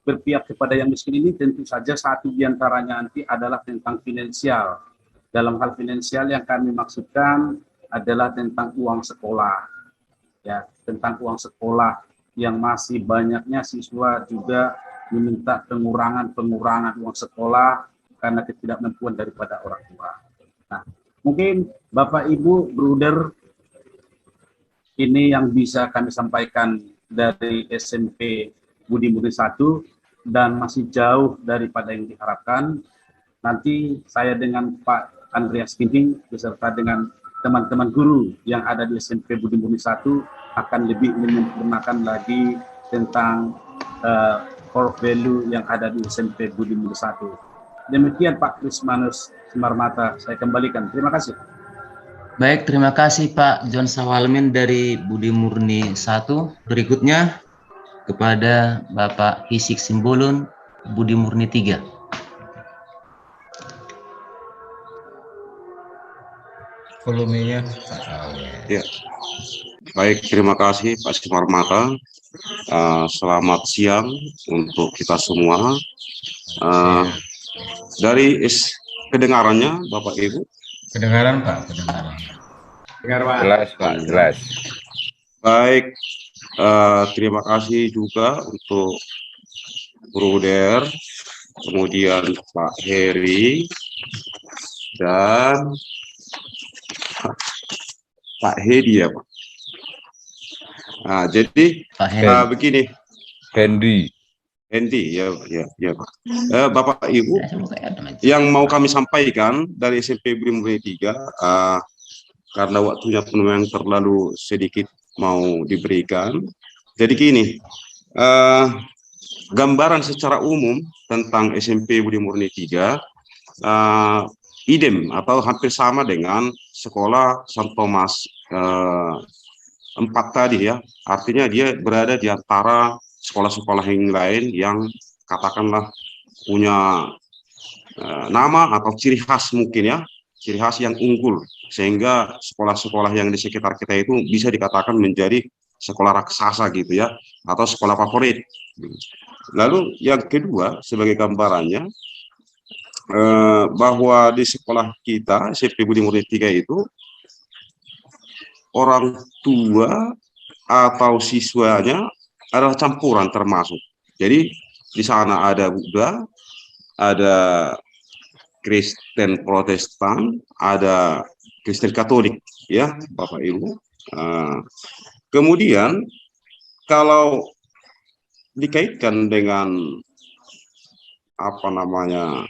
Speaker 6: berpihak kepada yang miskin ini tentu saja satu diantaranya nanti adalah tentang finansial. Dalam hal finansial yang kami maksudkan adalah tentang uang sekolah. Ya, tentang uang sekolah yang masih banyaknya siswa juga meminta pengurangan uang sekolah karena ketidakmampuan daripada orang tua. Nah, mungkin Bapak Ibu, Bruder, ini yang bisa kami sampaikan dari SMP Budi Murni 1 dan masih jauh daripada yang diharapkan. Nanti saya dengan Pak Andreas Ginting beserta dengan teman-teman guru yang ada di SMP Budi Murni 1 akan lebih menyempurnakan lagi tentang core value yang ada di SMP Budi Murni 1. Demikian Pak Krismanus Semarmata, saya kembalikan. Terima kasih.
Speaker 4: Baik, terima kasih Pak John Sawalmin dari Budi Murni 1. Berikutnya kepada Bapak Hisik Simbolon, Budi Murni 3.
Speaker 10: Volumenya.
Speaker 11: Ya. Baik, terima kasih Pak Semarmata. Selamat siang untuk kita semua. Dari kedengarannya Bapak Ibu?
Speaker 10: Kedengaran Pak, kedengaran.
Speaker 1: Jelas Pak, jelas.
Speaker 11: Baik, terima kasih juga untuk Bruder, kemudian Pak Heri, dan Pak Hedi ya Pak. Nah, jadi begini.
Speaker 1: Hendi ya Pak. Bapak Ibu,
Speaker 11: yang mau kami sampaikan dari SMP Budi Murni 3, karena waktunya pun memang terlalu sedikit mau diberikan. Jadi gini, gambaran secara umum tentang SMP Budi Murni 3 idem atau hampir sama dengan sekolah St. Thomas 4 tadi ya. Artinya dia berada di antara sekolah-sekolah yang lain yang katakanlah punya nama atau ciri khas mungkin ya, ciri khas yang unggul sehingga sekolah-sekolah yang di sekitar kita itu bisa dikatakan menjadi sekolah raksasa gitu ya, atau sekolah favorit. Lalu yang kedua sebagai gambarannya, bahwa di sekolah kita SMP Budi Murni 3 itu orang tua atau siswanya adalah campuran termasuk. Jadi di sana ada Buddha, ada Kristen Protestan, ada Kristen Katolik, ya Bapak Ibu. Kemudian kalau dikaitkan dengan apa namanya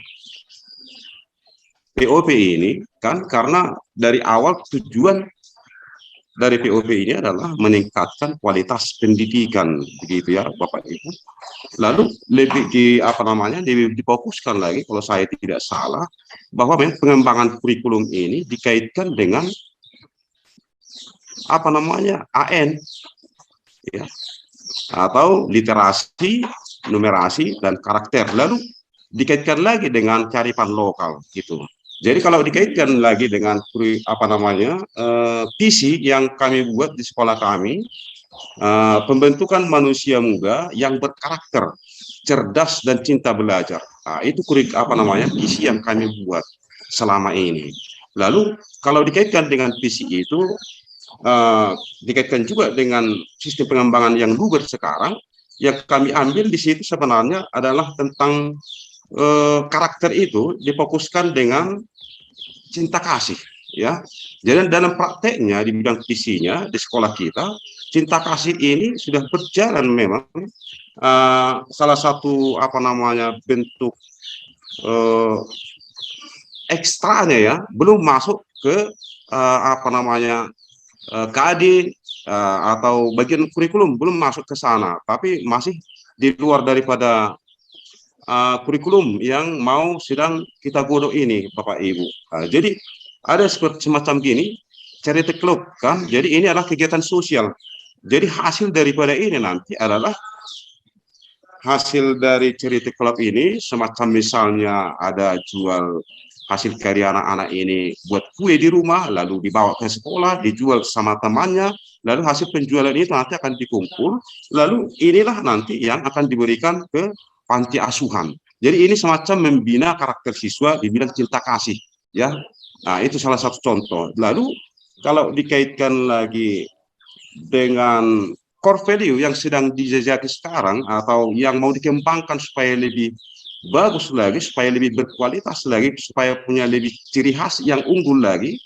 Speaker 11: POP ini kan, karena dari awal tujuan dari POP ini adalah meningkatkan kualitas pendidikan, begitu ya Bapak Ibu. Lalu lebih lebih difokuskan lagi kalau saya tidak salah, bahwa pengembangan kurikulum ini dikaitkan dengan AN, ya, atau literasi, numerasi, dan karakter. Lalu dikaitkan lagi dengan kearifan lokal gitu. Jadi kalau dikaitkan lagi dengan visi yang kami buat di sekolah kami, pembentukan manusia muda yang berkarakter, cerdas dan cinta belajar. Nah, itu visi yang kami buat selama ini. Lalu kalau dikaitkan dengan visi itu, dikaitkan juga dengan sistem pengembangan yang luber sekarang, yang kami ambil di situ sebenarnya adalah tentang karakter itu difokuskan dengan cinta kasih, ya. Jadi dalam prakteknya di bidang visinya di sekolah kita, cinta kasih ini sudah berjalan memang. Salah satu bentuk ekstranya ya, belum masuk ke KAD atau bagian kurikulum, belum masuk ke sana, tapi masih di luar daripada kurikulum yang sedang kita godok ini, Bapak Ibu. Jadi ada seperti semacam gini, charity club kan. Jadi ini adalah kegiatan sosial. Jadi hasil daripada ini nanti adalah hasil dari charity club ini, semacam misalnya ada jual hasil karya anak-anak ini buat kue di rumah, lalu dibawa ke sekolah, dijual sama temannya, lalu hasil penjualan itu nanti akan dikumpul, lalu inilah nanti yang akan diberikan ke panti asuhan. Jadi ini semacam membina karakter siswa di bidang cinta kasih, ya. Nah, itu salah satu contoh. Lalu kalau dikaitkan lagi dengan core value yang sedang dijajaki sekarang atau yang mau dikembangkan supaya lebih bagus lagi, supaya lebih berkualitas lagi, supaya punya lebih ciri khas yang unggul lagi,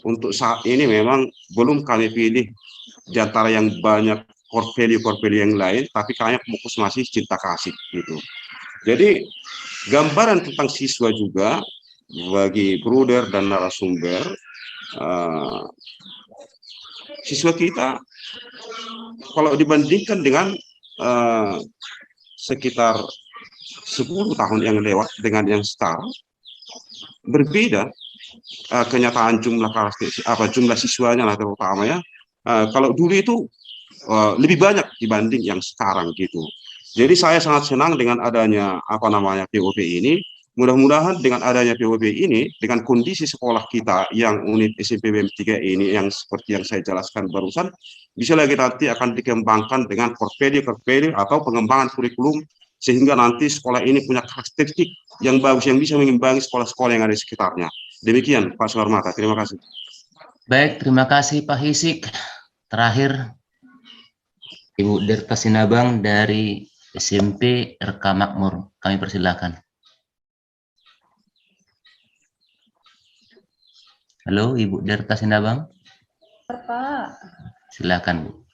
Speaker 11: untuk saat ini memang belum kami pilih di antara yang banyak core value yang lain, tapi kayaknya fokus masih cinta kasih gitu. Jadi gambaran tentang siswa juga bagi Bruder dan narasumber, siswa kita kalau dibandingkan dengan sekitar 10 tahun yang lewat dengan yang sekarang, berbeda kenyataan jumlah siswanya lah terutama ya. Kalau dulu itu lebih banyak dibanding yang sekarang gitu. Jadi saya sangat senang dengan adanya POP ini. Mudah-mudahan dengan adanya POP ini, dengan kondisi sekolah kita yang unit SMP BM 3 ini yang seperti yang saya jelaskan barusan, bisa lagi nanti akan dikembangkan dengan core value atau pengembangan kurikulum, sehingga nanti sekolah ini punya karakteristik yang bagus yang bisa mengimbangi sekolah-sekolah yang ada di sekitarnya. Demikian Pak Suharmata, terima kasih.
Speaker 4: Baik, terima kasih Pak Hisik. Terakhir Ibu Derta Sinabang dari SMP RK Makmur, kami persilakan. Halo Ibu Derta Sinabang.
Speaker 12: Pak.
Speaker 4: Silakan Bu.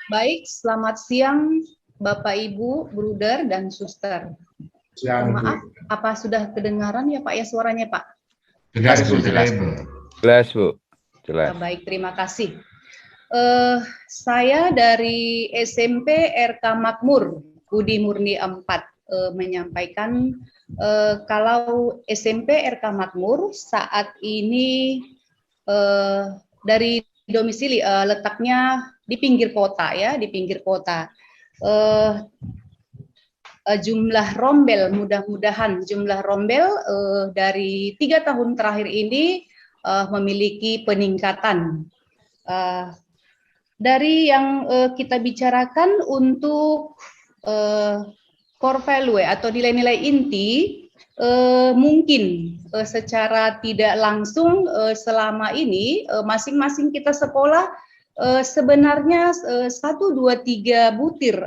Speaker 12: Baik, selamat siang Bapak Ibu, Bruder dan Suster. Maaf, apa sudah kedengaran ya Pak ya suaranya Pak?
Speaker 10: Jelas Bu.
Speaker 1: Jelas Bu. Jelas.
Speaker 12: Baik, terima kasih. Saya dari SMP RK Makmur Budi Murni 4 menyampaikan kalau SMP RK Makmur saat ini dari domisili letaknya di pinggir kota ya, di pinggir kota. jumlah rombel, mudah-mudahan jumlah rombel dari 3 tahun terakhir ini memiliki peningkatan. Dari yang kita bicarakan untuk core value atau nilai-nilai inti, mungkin secara tidak langsung selama ini masing-masing kita sekolah sebenarnya 1, 2, 3 butir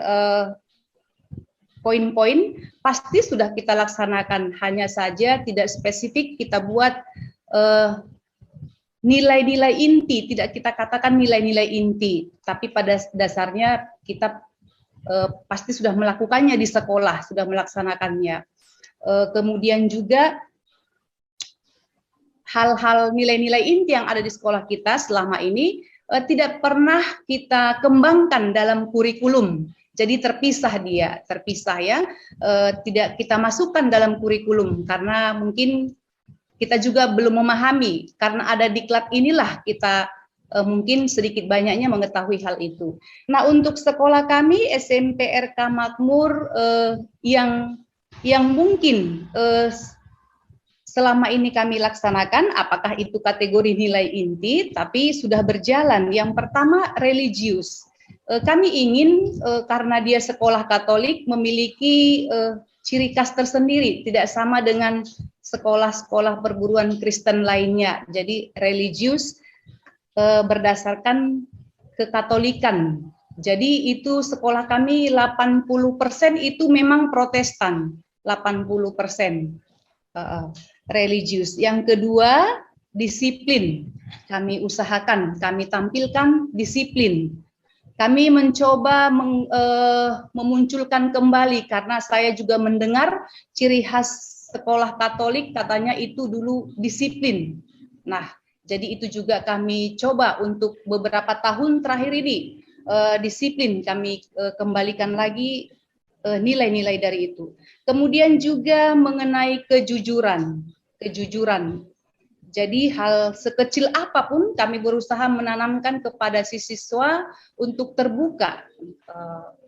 Speaker 12: poin-poin pasti sudah kita laksanakan, hanya saja tidak spesifik kita buat nilai-nilai inti, tidak kita katakan nilai-nilai inti, tapi pada dasarnya kita pasti sudah melakukannya di sekolah, sudah melaksanakannya. Kemudian juga hal-hal nilai-nilai inti yang ada di sekolah kita selama ini tidak pernah kita kembangkan dalam kurikulum. Jadi terpisah ya, tidak kita masukkan dalam kurikulum karena mungkin kita juga belum memahami, karena ada diklat inilah kita mungkin sedikit banyaknya mengetahui hal itu. Nah, untuk sekolah kami SMP RK Makmur yang mungkin selama ini kami laksanakan, apakah itu kategori nilai inti, tapi sudah berjalan. Yang pertama religius. Kami ingin karena dia sekolah Katolik memiliki ciri khas tersendiri, tidak sama dengan sekolah-sekolah perguruan Kristen lainnya. Jadi religius berdasarkan kekatolikan. Jadi itu sekolah kami 80% itu memang Protestan, 80% religius. Yang kedua, disiplin. Kami usahakan, kami tampilkan disiplin. Kami mencoba memunculkan kembali, karena saya juga mendengar ciri khas sekolah Katolik katanya itu dulu disiplin. Nah, jadi itu juga kami coba untuk beberapa tahun terakhir ini, disiplin kami kembalikan lagi nilai-nilai dari itu. Kemudian juga mengenai kejujuran. Jadi hal sekecil apapun kami berusaha menanamkan kepada si siswa untuk terbuka,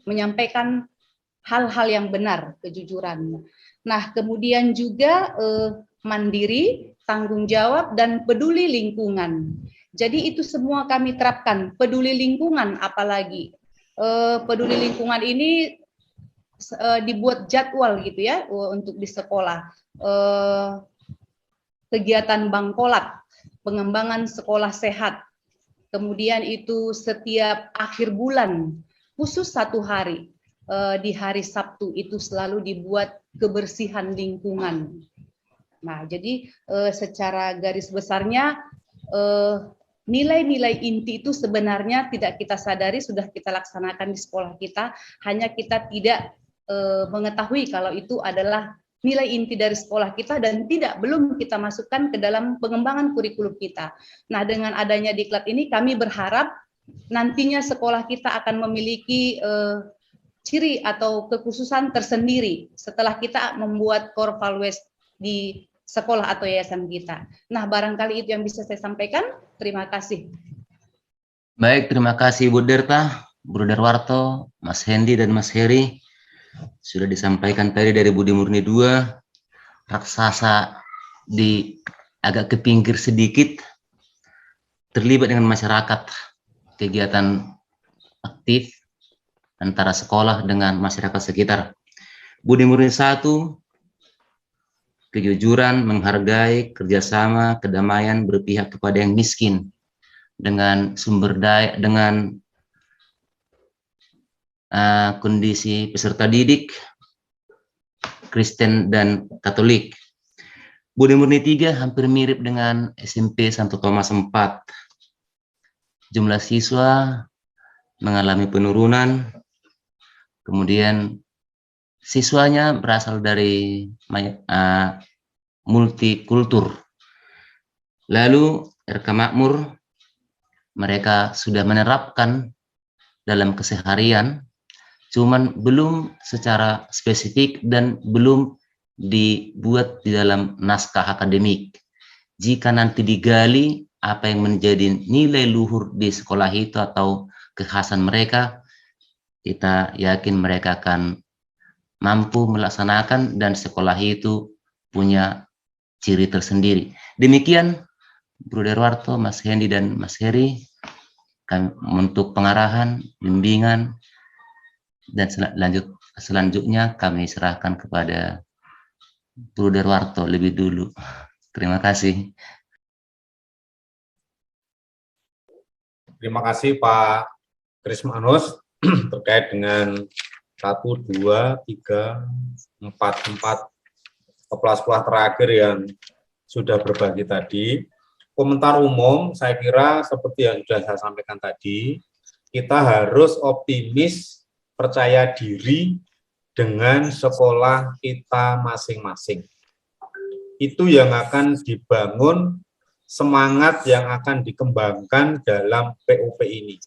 Speaker 12: menyampaikan hal-hal yang benar, kejujuran. Nah, kemudian juga mandiri, tanggung jawab, dan peduli lingkungan. Jadi itu semua kami terapkan. Peduli lingkungan apalagi. Peduli lingkungan ini dibuat jadwal gitu ya untuk di sekolah. Kegiatan Bangkolat, pengembangan sekolah sehat. Kemudian itu setiap akhir bulan, khusus 1 hari, di hari Sabtu itu selalu dibuat kebersihan lingkungan. Nah, jadi secara garis besarnya nilai-nilai inti itu sebenarnya tidak kita sadari sudah kita laksanakan di sekolah kita, hanya kita tidak mengetahui kalau itu adalah nilai inti dari sekolah kita dan belum kita masukkan ke dalam pengembangan kurikulum kita. Nah, dengan adanya diklat ini kami berharap nantinya sekolah kita akan memiliki ciri atau kekhususan tersendiri setelah kita membuat core values di sekolah atau yayasan kita. Nah, barangkali itu yang bisa saya sampaikan. Terima kasih.
Speaker 4: Baik, terima kasih Bu Derta, Bu Darwarto, Mas Hendi, dan Mas Heri. Sudah disampaikan tadi dari Budi Murni 2, raksasa agak ke pinggir sedikit, terlibat dengan masyarakat, kegiatan aktif antara sekolah dengan masyarakat sekitar. Budi Murni 1, kejujuran, menghargai, kerjasama, kedamaian, berpihak kepada yang miskin, dengan sumber daya, dengan kondisi peserta didik Kristen dan Katolik. Budi Murni 3 hampir mirip dengan SMP Santo Thomas 4. Jumlah siswa mengalami penurunan, kemudian siswanya berasal dari multikultur. Lalu RK Makmur, mereka sudah menerapkan dalam keseharian, cuman belum secara spesifik dan belum dibuat di dalam naskah akademik. Jika nanti digali apa yang menjadi nilai luhur di sekolah itu atau kekhasan mereka, kita yakin mereka akan mampu melaksanakan dan sekolah itu punya ciri tersendiri. Demikian Bruder Warto, Mas Hendy dan Mas Heri, untuk pengarahan, bimbingan, dan selanjutnya kami serahkan kepada Bruder Warto lebih dulu. Terima kasih.
Speaker 2: Terima kasih Pak Krismanus terkait dengan 1, 2, 3, 4 kepala-kepala terakhir yang sudah berbagi tadi. Komentar umum, saya kira seperti yang sudah saya sampaikan tadi, kita harus optimis, percaya diri dengan sekolah kita masing-masing. Itu yang akan dibangun, semangat yang akan dikembangkan dalam POP ini.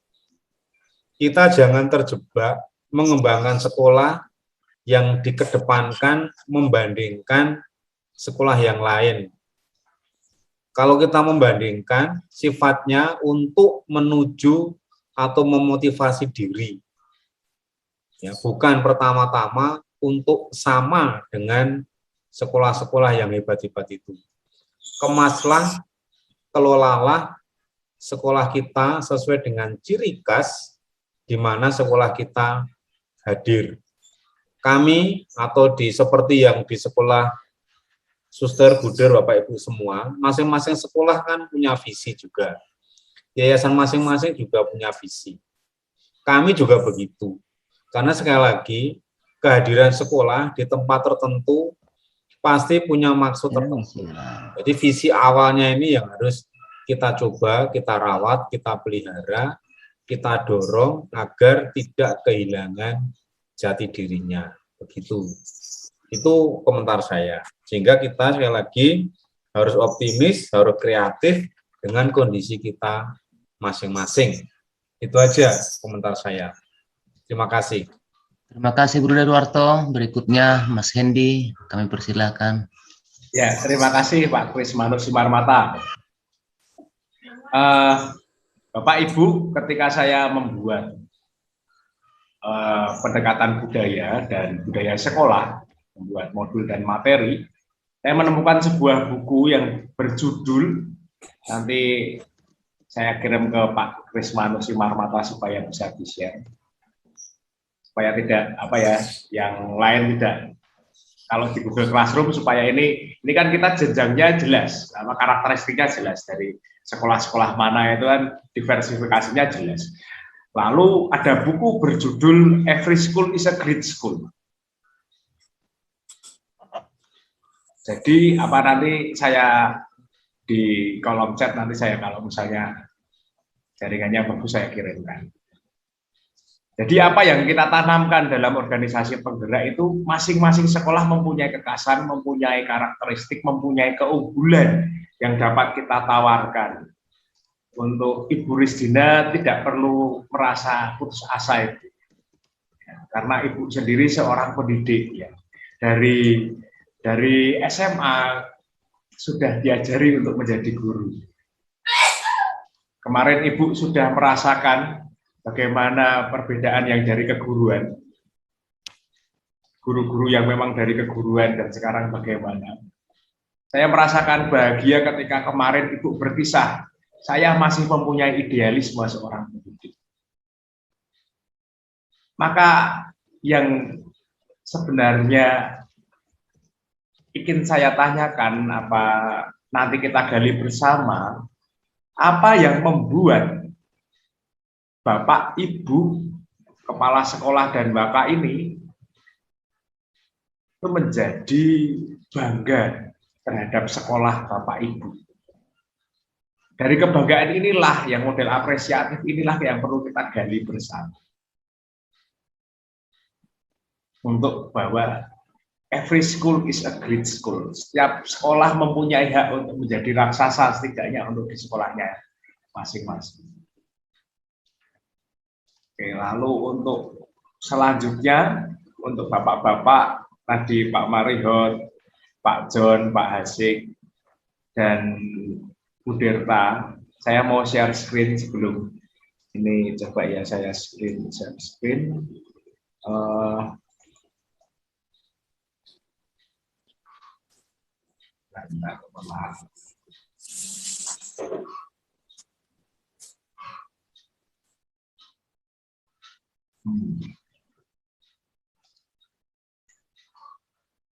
Speaker 2: Kita jangan terjebak mengembangkan sekolah yang dikedepankan membandingkan sekolah yang lain. Kalau kita membandingkan, sifatnya untuk menuju atau memotivasi diri. Ya, bukan pertama-tama untuk sama dengan sekolah-sekolah yang hebat-hebat itu. Kemaslah, kelolalah sekolah kita sesuai dengan ciri khas di mana sekolah kita hadir. Kami atau seperti yang di sekolah Suster, Buder, Bapak Ibu semua, masing-masing sekolah kan punya visi juga. Yayasan masing-masing juga punya visi. Kami juga begitu. Karena sekali lagi, kehadiran sekolah di tempat tertentu pasti punya maksud tertentu. Jadi visi awalnya ini yang harus kita coba, kita rawat, kita pelihara, kita dorong agar tidak kehilangan jati dirinya. Begitu. Itu komentar saya. Sehingga kita sekali lagi harus optimis, harus kreatif dengan kondisi kita masing-masing. Itu aja komentar saya. Terima kasih.
Speaker 4: Terima kasih Bruder Warto. Berikutnya Mas Hendy, kami persilakan.
Speaker 6: Ya, terima kasih Pak Krismanus Sumarmata. Bapak Ibu, ketika saya membuat pendekatan budaya dan budaya sekolah, membuat modul dan materi, saya menemukan sebuah buku yang berjudul, nanti saya kirim ke Pak Krismanus Sumarmata supaya bisa di-share, supaya tidak yang lain tidak, kalau di Google Classroom, supaya ini kan kita jenjangnya jelas, karakteristiknya jelas dari sekolah-sekolah mana itu kan diversifikasinya jelas. Lalu ada buku berjudul Every School is a Great School. Jadi nanti saya di kolom chat, nanti saya kalau misalnya jaringannya bagus saya kirimkan. Jadi apa yang kita tanamkan dalam organisasi penggerak itu masing-masing sekolah mempunyai kekhasan, mempunyai karakteristik, mempunyai keunggulan yang dapat kita tawarkan. Untuk Ibu Risdina tidak perlu merasa putus asa itu, ya, karena Ibu sendiri seorang pendidik ya. Dari SMA sudah diajari untuk menjadi guru. Kemarin Ibu sudah merasakan bagaimana perbedaan yang dari keguruan, guru-guru yang memang dari keguruan dan sekarang bagaimana. Saya merasakan bahagia ketika kemarin Ibu berpisah. Saya masih mempunyai idealisme seorang pendidik. Maka yang sebenarnya ingin saya tanyakan, nanti kita gali bersama, apa yang membuat Bapak, Ibu, Kepala Sekolah dan Bapak ini itu menjadi bangga terhadap sekolah Bapak Ibu. Dari kebanggaan inilah, yang model apresiatif inilah yang perlu kita gali bersama. Untuk bahwa every school is a great school. Setiap sekolah mempunyai hak untuk menjadi raksasa, setidaknya untuk di sekolahnya masing-masing. Oke, lalu untuk selanjutnya, untuk bapak-bapak, tadi Pak Marihot, Pak John, Pak Hasik, dan Bu Derta, saya mau share screen sebelum ini, coba ya saya share screen.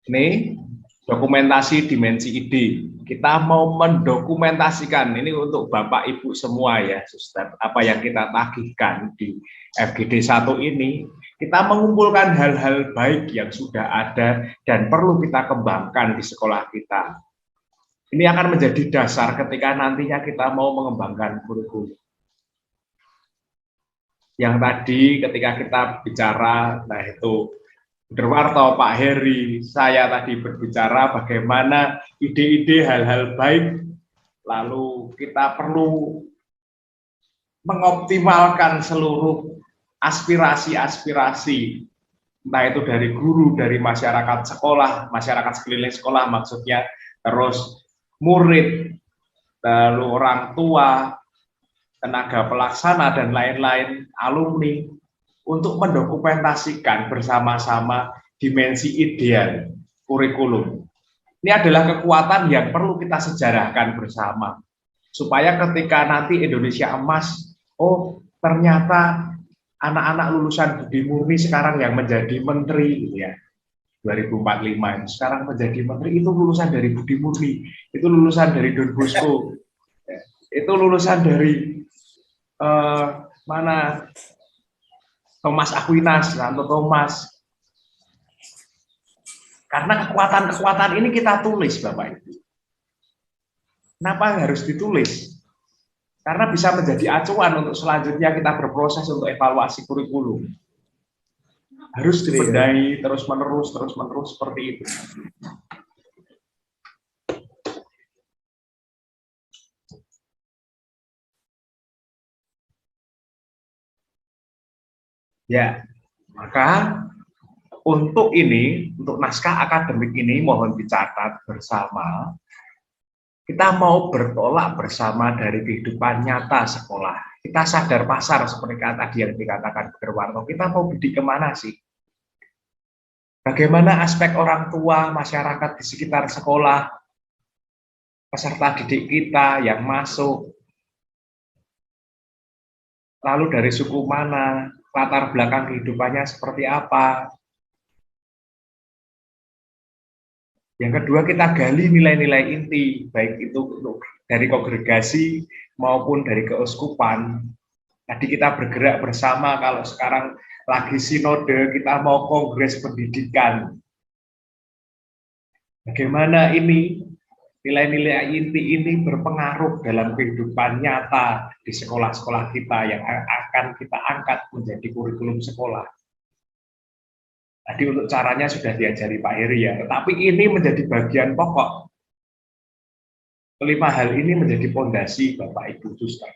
Speaker 13: Ini dokumentasi dimensi ide. Kita mau mendokumentasikan ini untuk Bapak Ibu semua ya, Suster. Apa yang kita tagihkan di FGD 1 ini, kita mengumpulkan hal-hal baik yang sudah ada dan perlu kita kembangkan di sekolah kita. Ini akan menjadi dasar ketika nantinya kita mau mengembangkan kurikulum. Yang tadi ketika kita bicara, nah itu Derwarto, Pak Heri, saya tadi berbicara bagaimana ide-ide hal-hal baik, lalu kita perlu mengoptimalkan seluruh aspirasi-aspirasi, entah itu dari guru, dari masyarakat sekolah, masyarakat sekeliling sekolah maksudnya, terus murid, lalu orang tua, tenaga pelaksana, dan lain-lain, alumni, untuk mendokumentasikan bersama-sama dimensi ideal kurikulum. Ini adalah kekuatan yang perlu kita sejarahkan bersama, supaya ketika nanti Indonesia emas, oh ternyata anak-anak lulusan Budi Murni sekarang yang menjadi menteri, gitu ya, 2045 sekarang menjadi menteri, itu lulusan dari Budi Murni, itu lulusan dari Don Bosco, itu lulusan dari mana, Thomas Aquinas, Santo Thomas. Karena kekuatan-kekuatan ini kita tulis, Bapak Ibu. Kenapa harus ditulis? Karena bisa menjadi acuan untuk selanjutnya kita berproses untuk evaluasi kurikulum. Harus dibenahi terus-menerus seperti itu. Ya, maka untuk ini, untuk naskah akademik ini mohon dicatat bersama, kita mau bertolak bersama dari kehidupan nyata sekolah. Kita sadar pasar seperti tadi yang dikatakan Derwarto, kita mau bidik kemana sih? Bagaimana aspek orang tua, masyarakat di sekitar sekolah, peserta didik kita yang masuk, lalu dari suku mana, latar belakang kehidupannya seperti apa. Yang kedua, kita gali nilai-nilai inti, baik itu dari kongregasi maupun dari keuskupan. Tadi kita bergerak bersama, kalau sekarang lagi sinode, kita mau kongres pendidikan. Bagaimana ini nilai-nilai inti ini berpengaruh dalam kehidupan nyata di sekolah-sekolah kita yang akan kita angkat menjadi kurikulum sekolah. Tadi untuk caranya sudah diajari Pak Heri ya, tetapi ini menjadi bagian pokok. Kelima hal ini menjadi fondasi Bapak Ibu Suster.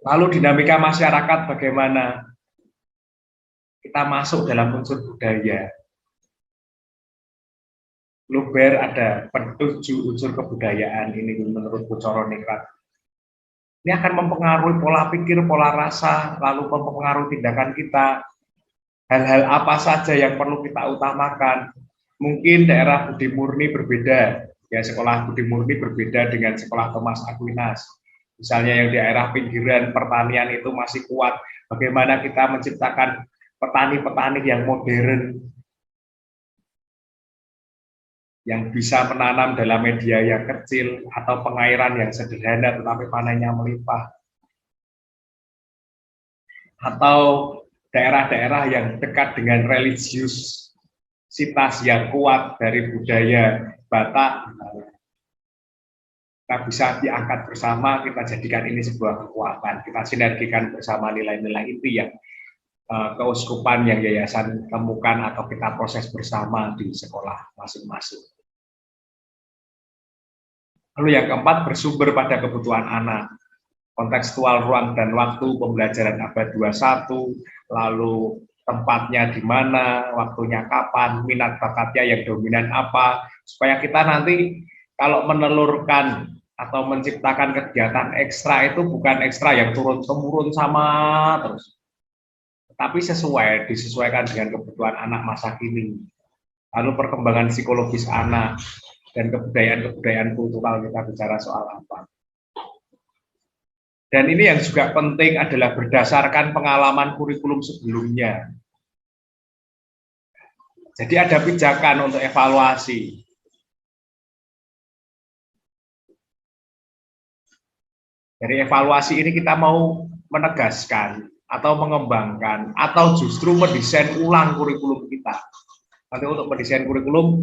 Speaker 13: Lalu dinamika masyarakat bagaimana? Kita masuk dalam unsur budaya. Luber ada 7 unsur kebudayaan ini menurut Bucoro Ningrat. Ini akan mempengaruhi pola pikir, pola rasa, lalu mempengaruhi tindakan kita. Hal-hal apa saja yang perlu kita utamakan. Mungkin daerah Budi Murni berbeda, ya sekolah Budi Murni berbeda dengan sekolah Thomas Aquinas. Misalnya yang di daerah pinggiran pertanian itu masih kuat. Bagaimana kita menciptakan petani-petani yang modern, yang bisa menanam dalam media yang kecil, atau pengairan yang sederhana tetapi panennya melimpah. Atau daerah-daerah yang dekat dengan religiusitas yang kuat dari budaya Batak, kita bisa diangkat bersama, kita jadikan ini sebuah kekuatan, kita sinergikan bersama nilai-nilai inti yang keuskupan yang yayasan temukan atau kita proses bersama di sekolah masing-masing. Lalu yang keempat, bersumber pada kebutuhan anak, kontekstual ruang dan waktu pembelajaran abad 21, lalu tempatnya di mana, waktunya kapan, minat bakatnya yang dominan apa, supaya kita nanti kalau menelurkan atau menciptakan kegiatan ekstra itu bukan ekstra yang turun-temurun sama terus. tapi disesuaikan dengan kebutuhan anak masa kini. Lalu perkembangan psikologis anak dan kebudayaan kultural kita bicara soal apa. Dan ini yang juga penting adalah berdasarkan pengalaman kurikulum sebelumnya. Jadi ada pijakan untuk evaluasi. Dari evaluasi ini kita mau menegaskan atau mengembangkan atau justru mendesain ulang kurikulum kita. Nanti untuk mendesain kurikulum,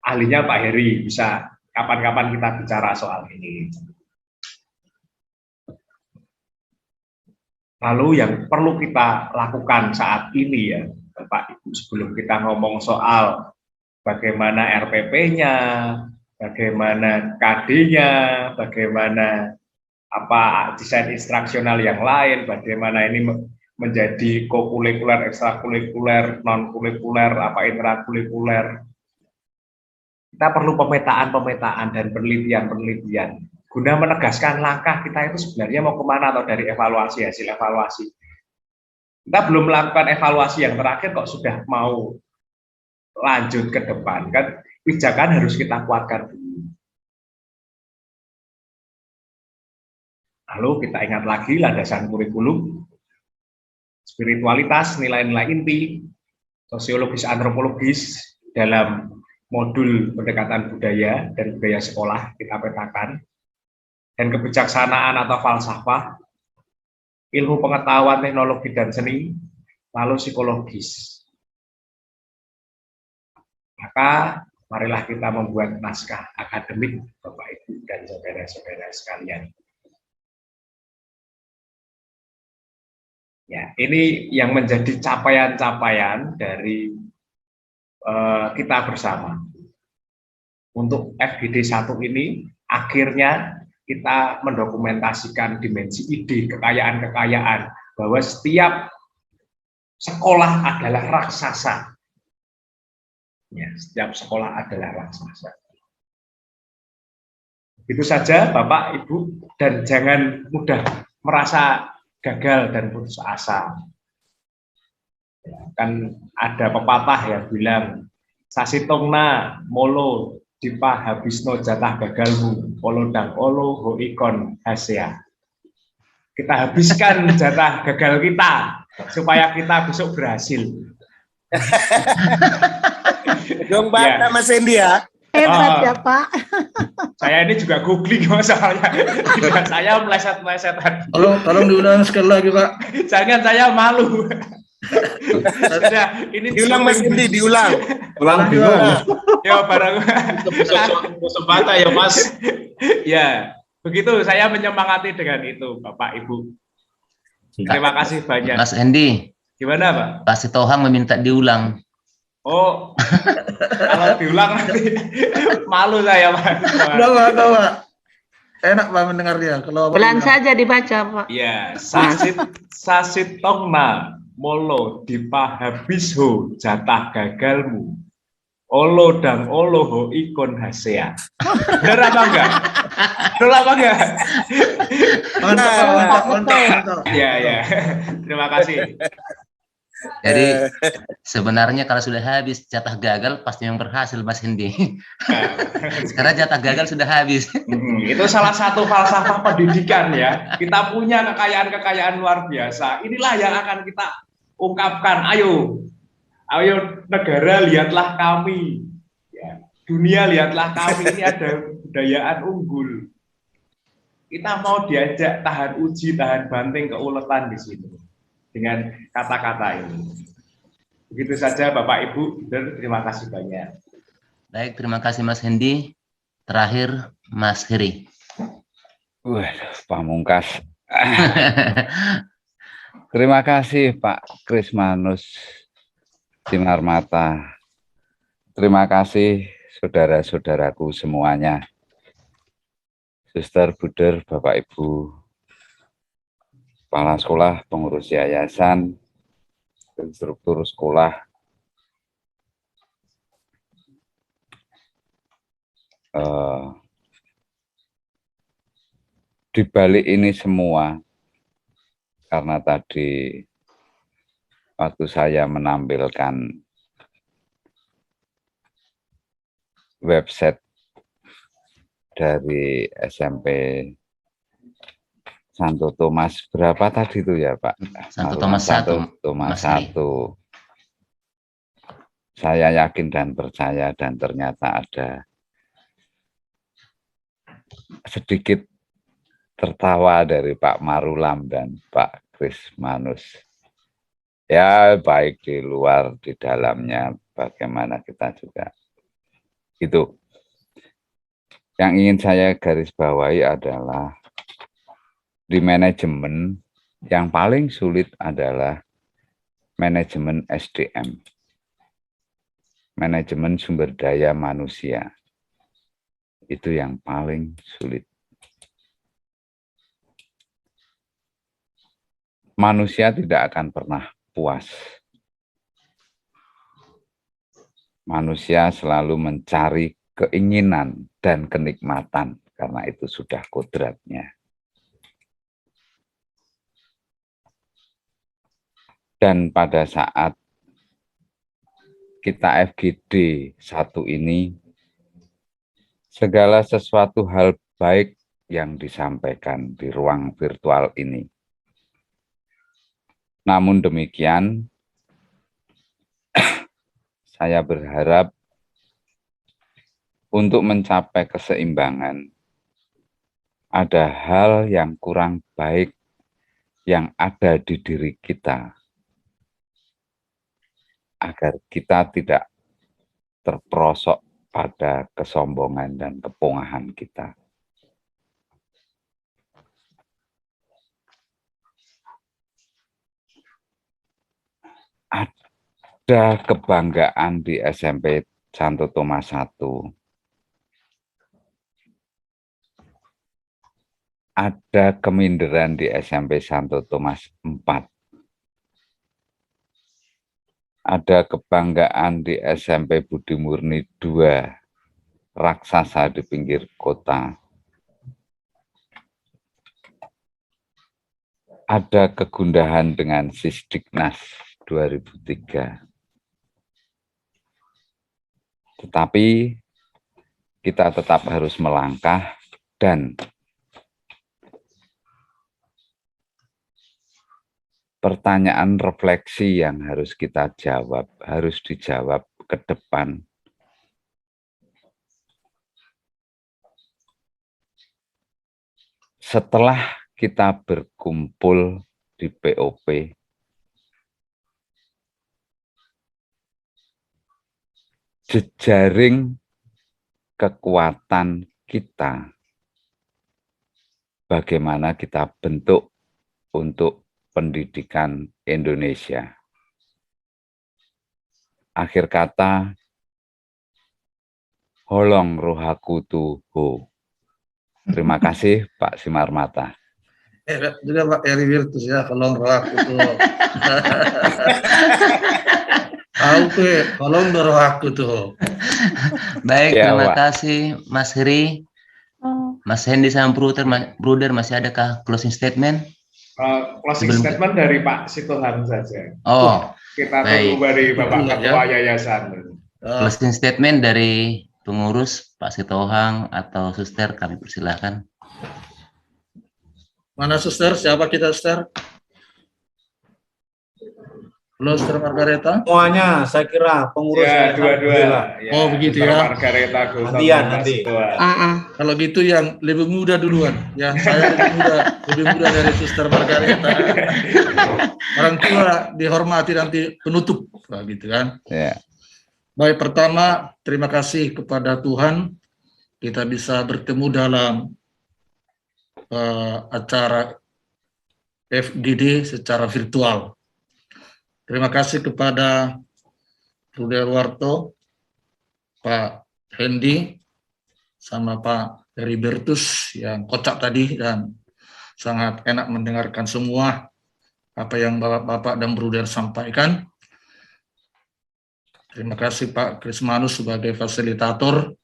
Speaker 13: ahlinya Pak Heri, bisa kapan-kapan kita bicara soal ini. Lalu yang perlu kita lakukan saat ini ya, Bapak Ibu, sebelum kita ngomong soal bagaimana RPP-nya, bagaimana KD-nya, bagaimana apa desain instruksional yang lain, bagaimana ini menjadi kokurikuler, ekstrakurikuler, non-kurikuler, apa intrakurikuler. Kita perlu pemetaan dan penelitian guna menegaskan langkah kita itu sebenarnya mau kemana atau dari evaluasi, hasil evaluasi. Kita belum melakukan evaluasi yang terakhir kok sudah mau lanjut ke depan, kan pijakan harus kita kuatkan dulu. Lalu kita ingat lagi landasan kurikulum, spiritualitas, nilai-nilai inti, sosiologis, antropologis dalam modul pendekatan budaya dan budaya sekolah kita petakan, dan kebijaksanaan atau falsafah, ilmu pengetahuan, teknologi dan seni, lalu psikologis. Maka marilah kita membuat naskah akademik, Bapak Ibu dan saudara-saudara sekalian. Ya, ini yang menjadi capaian-capaian dari kita bersama. Untuk FGD 1 ini, akhirnya kita mendokumentasikan dimensi ide, kekayaan-kekayaan, bahwa setiap sekolah adalah raksasa. Ya, setiap sekolah adalah raksasa. Itu saja Bapak, Ibu, dan jangan mudah merasa gagal dan putus asa. Ya, kan ada pepatah yang bilang, sasitongna molo dipa habisno jatah gagalmu, olo dang olo hoikon hasea. Kita habiskan jatah gagal kita, supaya kita besok berhasil.
Speaker 7: Dong Pak, Mas Hendy ya.
Speaker 5: Hebat ya Pak.
Speaker 13: Saya ini juga googling soalnya. Tidak, saya meleset-meleset tadi.
Speaker 10: Tolong diulang sekali lagi Pak.
Speaker 13: Jangan, saya malu. Sudah, ini
Speaker 7: diulang Mas Hendy, diulang.
Speaker 10: Ulang bingung.
Speaker 13: Ya barang.
Speaker 3: Kesempatan ya Mas.
Speaker 13: Ya, begitu saya menyemangati dengan itu Bapak Ibu. Terima kasih banyak.
Speaker 4: Mas Hendy.
Speaker 13: Gimana Pak?
Speaker 4: Pak Sitohang meminta diulang.
Speaker 13: Oh, kalau diulang nanti malu saya Pak.
Speaker 10: Udah Pak. Enak Pak mendengarnya. Kalau
Speaker 9: pelan saja dibaca Pak.
Speaker 13: Ya, sasitongna molo dipahabisho jatah gagalmu. Olo dang olo ho ikon hasea. Benar apa enggak? Betul apa enggak?
Speaker 10: Mantap.
Speaker 13: Ya. Terima kasih.
Speaker 4: Jadi sebenarnya kalau sudah habis jatah gagal pasti yang berhasil Mas Hendy. Sekarang jatah gagal sudah habis.
Speaker 13: Itu salah satu falsafah pendidikan ya. Kita punya kekayaan-kekayaan luar biasa. Inilah yang akan kita ungkapkan. Ayo negara lihatlah kami. Ya, dunia lihatlah kami. Ini ada kebudayaan unggul. Kita mau diajak tahan uji, tahan banting, keuletan di sini. Dengan kata-kata ini. Begitu saja Bapak Ibu, dan terima kasih banyak.
Speaker 4: Baik, terima kasih Mas Hendy. Terakhir Mas Heri.
Speaker 1: Pamungkas. Terima kasih Pak Krismanus Sinarmata. Terima kasih saudara-saudaraku semuanya. Suster, Buder, Bapak Ibu, kepala sekolah, pengurus yayasan, instruktur sekolah, di balik ini semua, karena tadi waktu saya menampilkan website dari SMP Santo Thomas berapa tadi itu ya Pak?
Speaker 4: Santo Thomas 1.
Speaker 1: Thomas 1. Saya yakin dan percaya dan ternyata ada sedikit tertawa dari Pak Marulam dan Pak Krismanus. Ya baik di luar di dalamnya bagaimana kita juga. Itu yang ingin saya garis bawahi adalah di manajemen yang paling sulit adalah manajemen SDM, manajemen sumber daya manusia. Itu yang paling sulit. Manusia tidak akan pernah puas. Manusia selalu mencari keinginan dan kenikmatan karena itu sudah kodratnya. Dan pada saat kita FGD 1 ini, segala sesuatu hal baik yang disampaikan di ruang virtual ini. Namun demikian, saya berharap untuk mencapai keseimbangan, ada hal yang kurang baik yang ada di diri kita, agar kita tidak terperosok pada kesombongan dan kepungahan kita. Ada kebanggaan di SMP Santo Thomas 1. Ada keminderan di SMP Santo Thomas 4. Ada kebanggaan di SMP Budi Murni 2, raksasa di pinggir kota. Ada kegundahan dengan Sisdiknas 2003. Tetapi kita tetap harus melangkah dan pertanyaan refleksi yang harus kita jawab, harus dijawab ke depan. Setelah kita berkumpul di POP, jejaring kekuatan kita, bagaimana kita bentuk untuk pendidikan Indonesia. Akhir kata, holong rohaku tuho. Terima kasih Pak Simarmata.
Speaker 10: Juga Pak Eri Virtus ya, holong rohaku tuho. Holong rohaku tuho.
Speaker 4: Baik, ya, terima kasih Mas Heri. Mas Hendi sama Bruder masih adakah closing statement?
Speaker 13: Closing statement dari Pak Sitohan saja.
Speaker 4: Oh,
Speaker 13: kita tunggu dari Bapak Ketua Yayasan.
Speaker 4: Closing statement dari pengurus Pak Sitohang atau Suster, kami persilahkan.
Speaker 10: Mana Suster? Siapa kita Suster? Halo Suster Margareta.
Speaker 2: Semuanya saya kira pengurus
Speaker 13: ya, dua-dua.
Speaker 10: Ya, oh begitu ya.
Speaker 13: Margareta
Speaker 2: nanti.
Speaker 10: Kalau gitu yang lebih muda duluan. Yang saya lebih muda dari Suster Margareta. Orang tua dihormati nanti penutup, gitu kan?
Speaker 1: Yeah.
Speaker 10: Baik, pertama terima kasih kepada Tuhan kita bisa bertemu dalam acara FGD secara virtual. Terima kasih kepada Bruder Warto, Pak Hendi, sama Pak Heribertus yang kocak tadi dan sangat enak mendengarkan semua apa yang Bapak-Bapak dan Bruder sampaikan. Terima kasih Pak Krismanus sebagai fasilitator,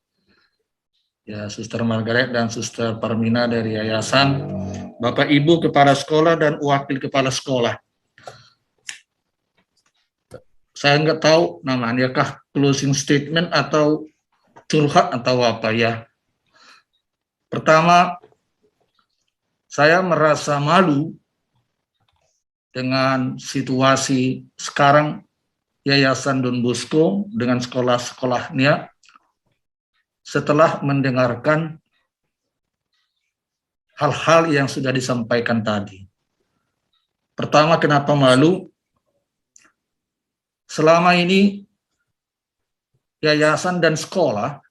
Speaker 10: ya Suster Margaret dan Suster Parmina dari Yayasan, Bapak Ibu Kepala Sekolah dan Wakil Kepala Sekolah. saya nggak tahu namanya kah closing statement atau curhat atau apa ya. Pertama, saya merasa malu dengan situasi sekarang Yayasan Don Bosco dengan sekolah-sekolahnya setelah mendengarkan hal-hal yang sudah disampaikan tadi. Pertama, kenapa malu? Selama ini yayasan dan sekolah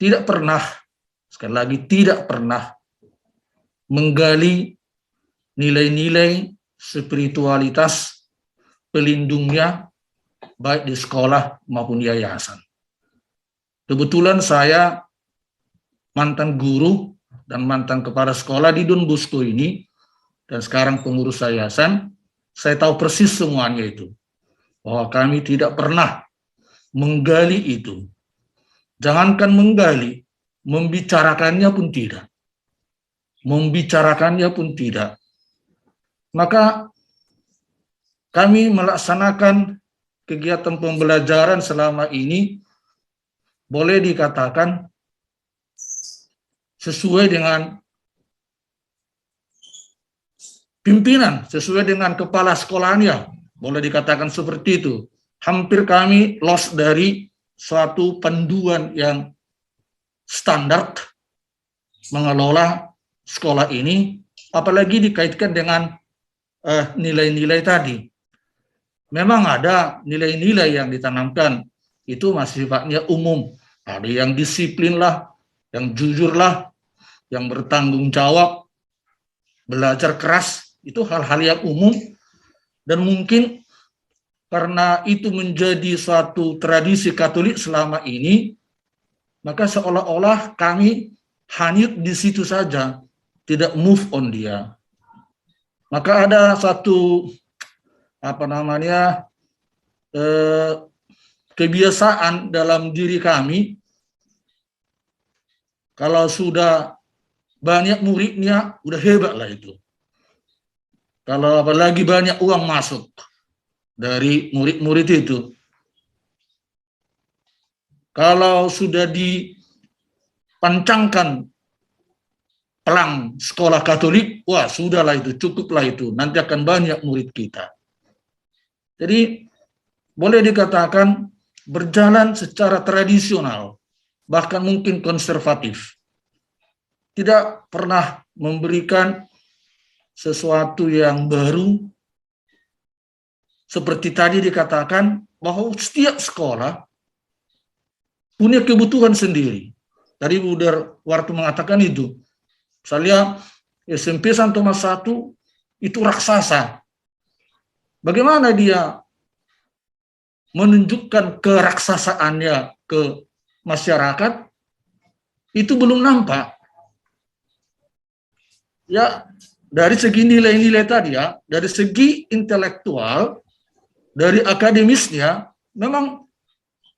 Speaker 10: tidak pernah, sekali lagi tidak pernah menggali nilai-nilai spiritualitas pelindungnya baik di sekolah maupun yayasan. Kebetulan saya mantan guru dan mantan kepala sekolah di Don Bosco ini, dan sekarang pengurus yayasan. Saya tahu persis semuanya itu, bahwa kami tidak pernah menggali itu. Jangankan menggali, membicarakannya pun tidak. Membicarakannya pun tidak. Maka kami melaksanakan kegiatan pembelajaran selama ini, boleh dikatakan sesuai dengan pimpinan, sesuai dengan kepala sekolahnya, boleh dikatakan seperti itu. Hampir kami lost dari suatu panduan yang standar mengelola sekolah ini, apalagi dikaitkan dengan nilai-nilai tadi. Memang ada nilai-nilai yang ditanamkan, itu masih sifatnya umum. Ada yang disiplin lah, yang jujur lah, yang bertanggung jawab, belajar keras. Itu hal-hal yang umum, dan mungkin karena itu menjadi suatu tradisi Katolik selama ini, maka seolah-olah kami hanyut di situ saja, tidak move on dia. Maka ada satu kebiasaan dalam diri kami, kalau sudah banyak muridnya, udah hebat lah itu. Kalau apalagi banyak uang masuk dari murid-murid itu. Kalau sudah dipancangkan pelang sekolah Katolik, wah sudahlah itu, cukuplah itu, nanti akan banyak murid kita. Jadi boleh dikatakan berjalan secara tradisional, bahkan mungkin konservatif. Tidak pernah memberikan sesuatu yang baru, seperti tadi dikatakan bahwa setiap sekolah punya kebutuhan sendiri. Tadi Bu Darwarto mengatakan itu. Misalnya SMP Santo Tomas I itu raksasa. Bagaimana dia menunjukkan keraksasaannya ke masyarakat, itu belum nampak. Ya, dari segi nilai-nilai tadi ya, dari segi intelektual, dari akademisnya, memang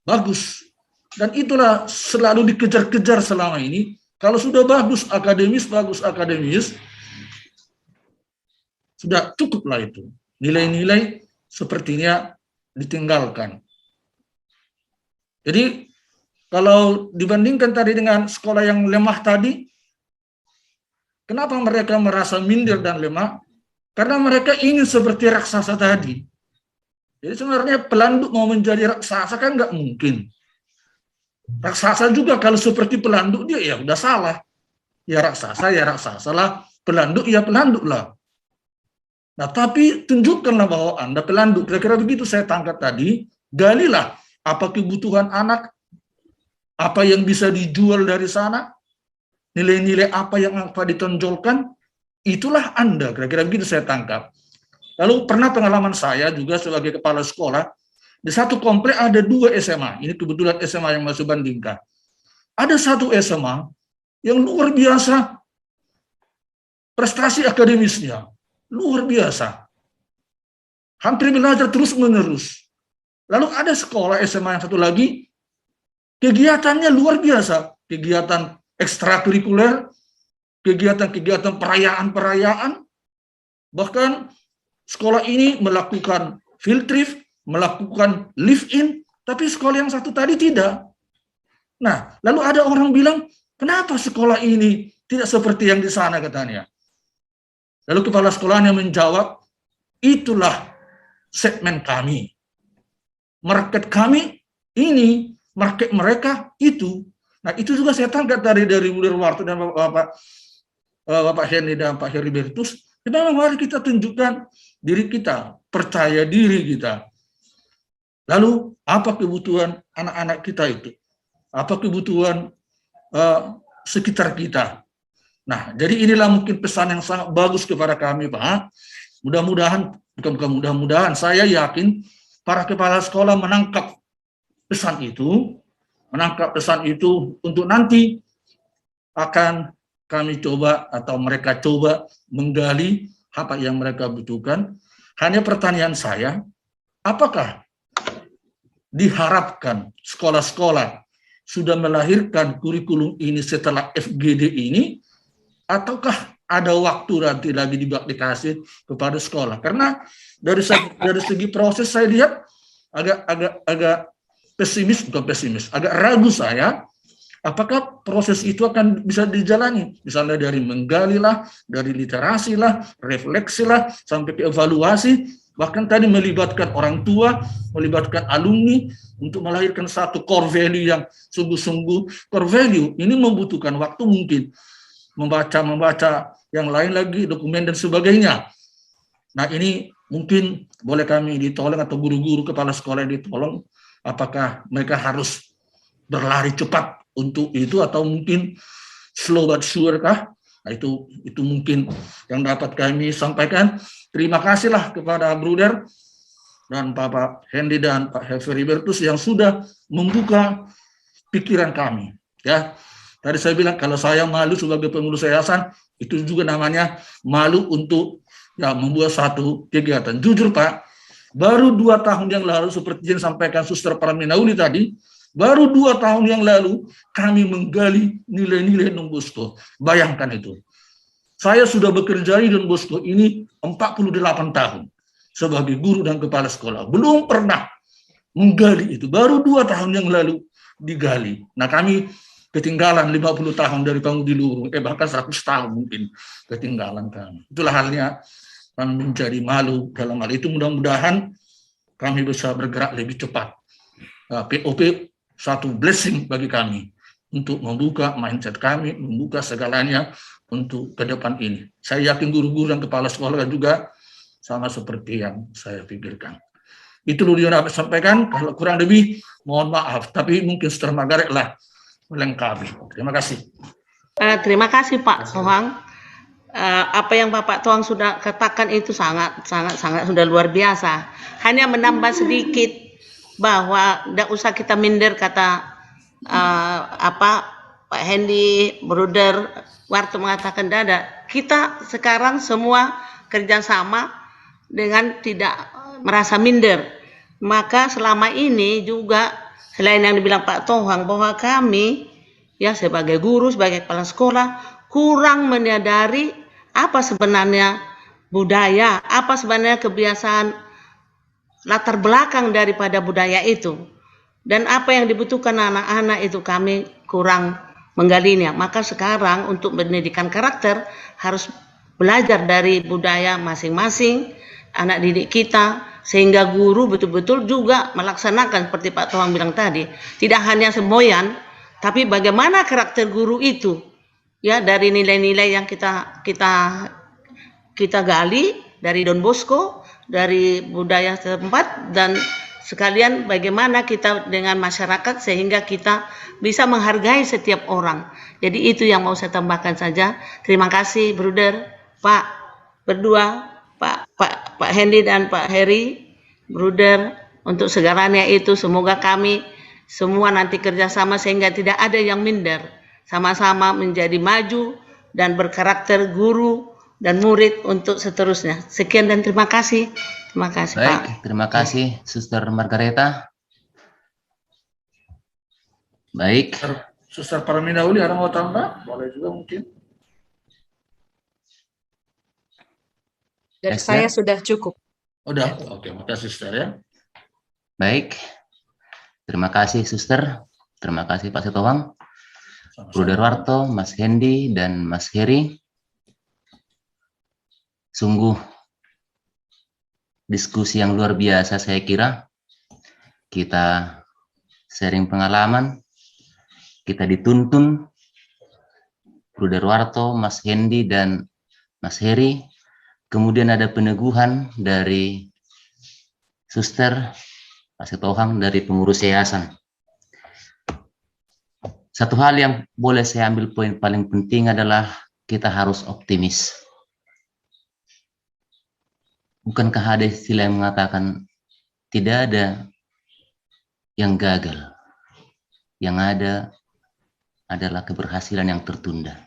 Speaker 10: bagus. Dan itulah selalu dikejar-kejar selama ini. Kalau sudah bagus akademis, sudah cukuplah itu. Nilai-nilai sepertinya ditinggalkan. Jadi, kalau dibandingkan tadi dengan sekolah yang lemah tadi, kenapa mereka merasa minder dan lemah? Karena mereka ingin seperti raksasa tadi. Jadi sebenarnya pelanduk mau menjadi raksasa kan nggak mungkin. Raksasa juga kalau seperti pelanduk dia ya udah salah. Ya raksasa lah. Pelanduk ya pelanduk lah. Nah tapi tunjukkanlah bahwa Anda pelanduk. Kira-kira begitu saya tangkap tadi. Galilah apa kebutuhan anak, apa yang bisa dijual dari sana, nilai-nilai apa yang apa ditonjolkan, itulah Anda, kira-kira begitu saya tangkap. Lalu pernah pengalaman saya juga sebagai kepala sekolah, di satu komplek ada 2 SMA, ini kebetulan SMA yang masuk Bandingka. Ada satu SMA yang luar biasa prestasi akademisnya, luar biasa. Hampir belajar terus-menerus. Lalu ada sekolah SMA yang satu lagi, kegiatannya luar biasa, kegiatan ekstrakurikuler, kegiatan-kegiatan perayaan-perayaan, bahkan sekolah ini melakukan field trip, melakukan live-in, tapi sekolah yang satu tadi tidak. Nah, lalu ada orang bilang, kenapa sekolah ini tidak seperti yang di sana katanya. Lalu kepala sekolahnya menjawab, itulah segmen kami. Market kami ini, market mereka itu. Nah, itu juga saya tangkap dari Bu Derwarto dan Bapak Hendy dan Pak Heribertus. Memang mari kita tunjukkan diri kita, percaya diri kita. Lalu, apa kebutuhan anak-anak kita itu? Apa kebutuhan sekitar kita? Nah, jadi inilah mungkin pesan yang sangat bagus kepada kami, Pak. Mudah-mudahan, bukan mudah-mudahan, saya yakin para kepala sekolah menangkap pesan itu untuk nanti akan kami coba atau mereka coba menggali apa yang mereka butuhkan. Hanya pertanyaan saya, apakah diharapkan sekolah-sekolah sudah melahirkan kurikulum ini setelah FGD ini, ataukah ada waktu nanti lagi diaplikasi kepada sekolah? Karena dari segi proses saya lihat agak agak ragu saya, apakah proses itu akan bisa dijalani, misalnya dari menggali lah, dari literasi lah, refleksi lah, sampai ke evaluasi, bahkan tadi melibatkan orang tua, melibatkan alumni, untuk melahirkan satu core value yang sungguh-sungguh core value. Ini membutuhkan waktu mungkin, membaca yang lain lagi, dokumen dan sebagainya. Nah, ini mungkin boleh kami ditolong atau guru-guru kepala sekolah ditolong, apakah mereka harus berlari cepat untuk itu atau mungkin slow but sure kah? Nah, itu mungkin yang dapat kami sampaikan. Terima kasihlah kepada Bruder dan Bapak Hendy dan Pak Heribertus yang sudah membuka pikiran kami. Ya, tadi saya bilang kalau saya malu sebagai pengurus yayasan, itu juga namanya malu untuk membuat satu kegiatan. Jujur Pak, baru 2 tahun yang lalu seperti yang disampaikan Suster Parminauli tadi, baru 2 tahun yang lalu kami menggali nilai-nilai Don Bosco. Bayangkan itu. Saya sudah bekerja di Don Bosco ini 48 tahun sebagai guru dan kepala sekolah. Belum pernah menggali itu. Baru 2 tahun yang lalu digali. Nah, kami ketinggalan 50 tahun dari Pangudi Luhur, bahkan 100 tahun mungkin ketinggalan kami. Itulah halnya kami menjadi malu dalam hal itu. Mudah-mudahan kami bisa bergerak lebih cepat. POP satu blessing bagi kami untuk membuka mindset kami, membuka segalanya untuk ke depan ini. Saya yakin guru-guru dan kepala sekolah juga sama seperti yang saya pikirkan. Itu dulu yang dapat sampaikan. Kalau kurang lebih, mohon maaf. Tapi mungkin Sister Margaret lah melengkapi. Terima kasih.
Speaker 9: Terima kasih Pak Tohang. Apa yang Bapak Tohang sudah katakan itu sangat sudah luar biasa. Hanya menambah sedikit bahwa tidak usah kita minder, kata Pak Hendy, Bruder Warto mengatakan dada. Kita sekarang semua kerjasama dengan tidak merasa minder. Maka selama ini juga selain yang dibilang Pak Tohang bahwa kami ya sebagai guru, sebagai kepala sekolah kurang menyadari apa sebenarnya budaya, apa sebenarnya kebiasaan latar belakang daripada budaya itu, dan apa yang dibutuhkan anak-anak itu kami kurang menggalinya. Maka sekarang untuk pendidikan karakter harus belajar dari budaya masing-masing anak didik kita, sehingga guru betul-betul juga melaksanakan seperti Pak Tohang bilang tadi, tidak hanya semboyan, tapi bagaimana karakter guru itu ya dari nilai-nilai yang kita gali dari Don Bosco, dari budaya setempat, dan sekalian bagaimana kita dengan masyarakat sehingga kita bisa menghargai setiap orang. Jadi itu yang mau saya tambahkan saja. Terima kasih Bruder, Pak berdua, Pak Hendy dan Pak Heri, Bruder, untuk segalanya itu. Semoga kami semua nanti kerjasama sehingga tidak ada yang minder, sama-sama menjadi maju dan berkarakter guru dan murid untuk seterusnya. Sekian dan terima kasih. Terima kasih
Speaker 4: Baik,
Speaker 9: Pak.
Speaker 4: Terima kasih Suster Margareta. Baik.
Speaker 10: Suster Parminauli ada mau tambah? Boleh juga mungkin.
Speaker 14: Dari saya sudah cukup.
Speaker 10: Udah, oke, makasih Suster ya.
Speaker 4: Baik, terima kasih Suster, terima kasih Pak Sitohang, Bro Darwarto, Mas Hendy, dan Mas Heri. Sungguh diskusi yang luar biasa saya kira. Kita sharing pengalaman, kita dituntun, Bro Darwarto, Mas Hendy, dan Mas Heri. Kemudian ada peneguhan dari Suster, Pak Sitohang dari pengurus yayasan. Satu hal yang boleh saya ambil poin paling penting adalah kita harus optimis. Bukankah ada istilah yang mengatakan tidak ada yang gagal, yang ada adalah keberhasilan yang tertunda.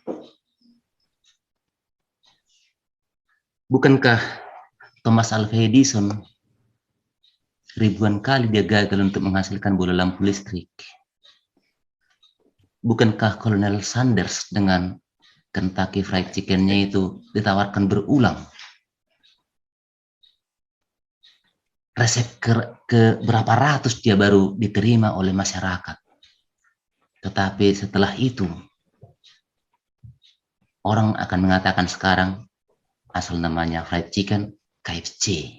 Speaker 4: Bukankah Thomas Alva Edison ribuan kali dia gagal untuk menghasilkan bola lampu listrik? Bukankah Kolonel Sanders dengan Kentucky Fried Chicken-nya itu ditawarkan berulang? Resep ke berapa ratus dia baru diterima oleh masyarakat. Tetapi setelah itu, orang akan mengatakan sekarang asal namanya fried chicken, KFC.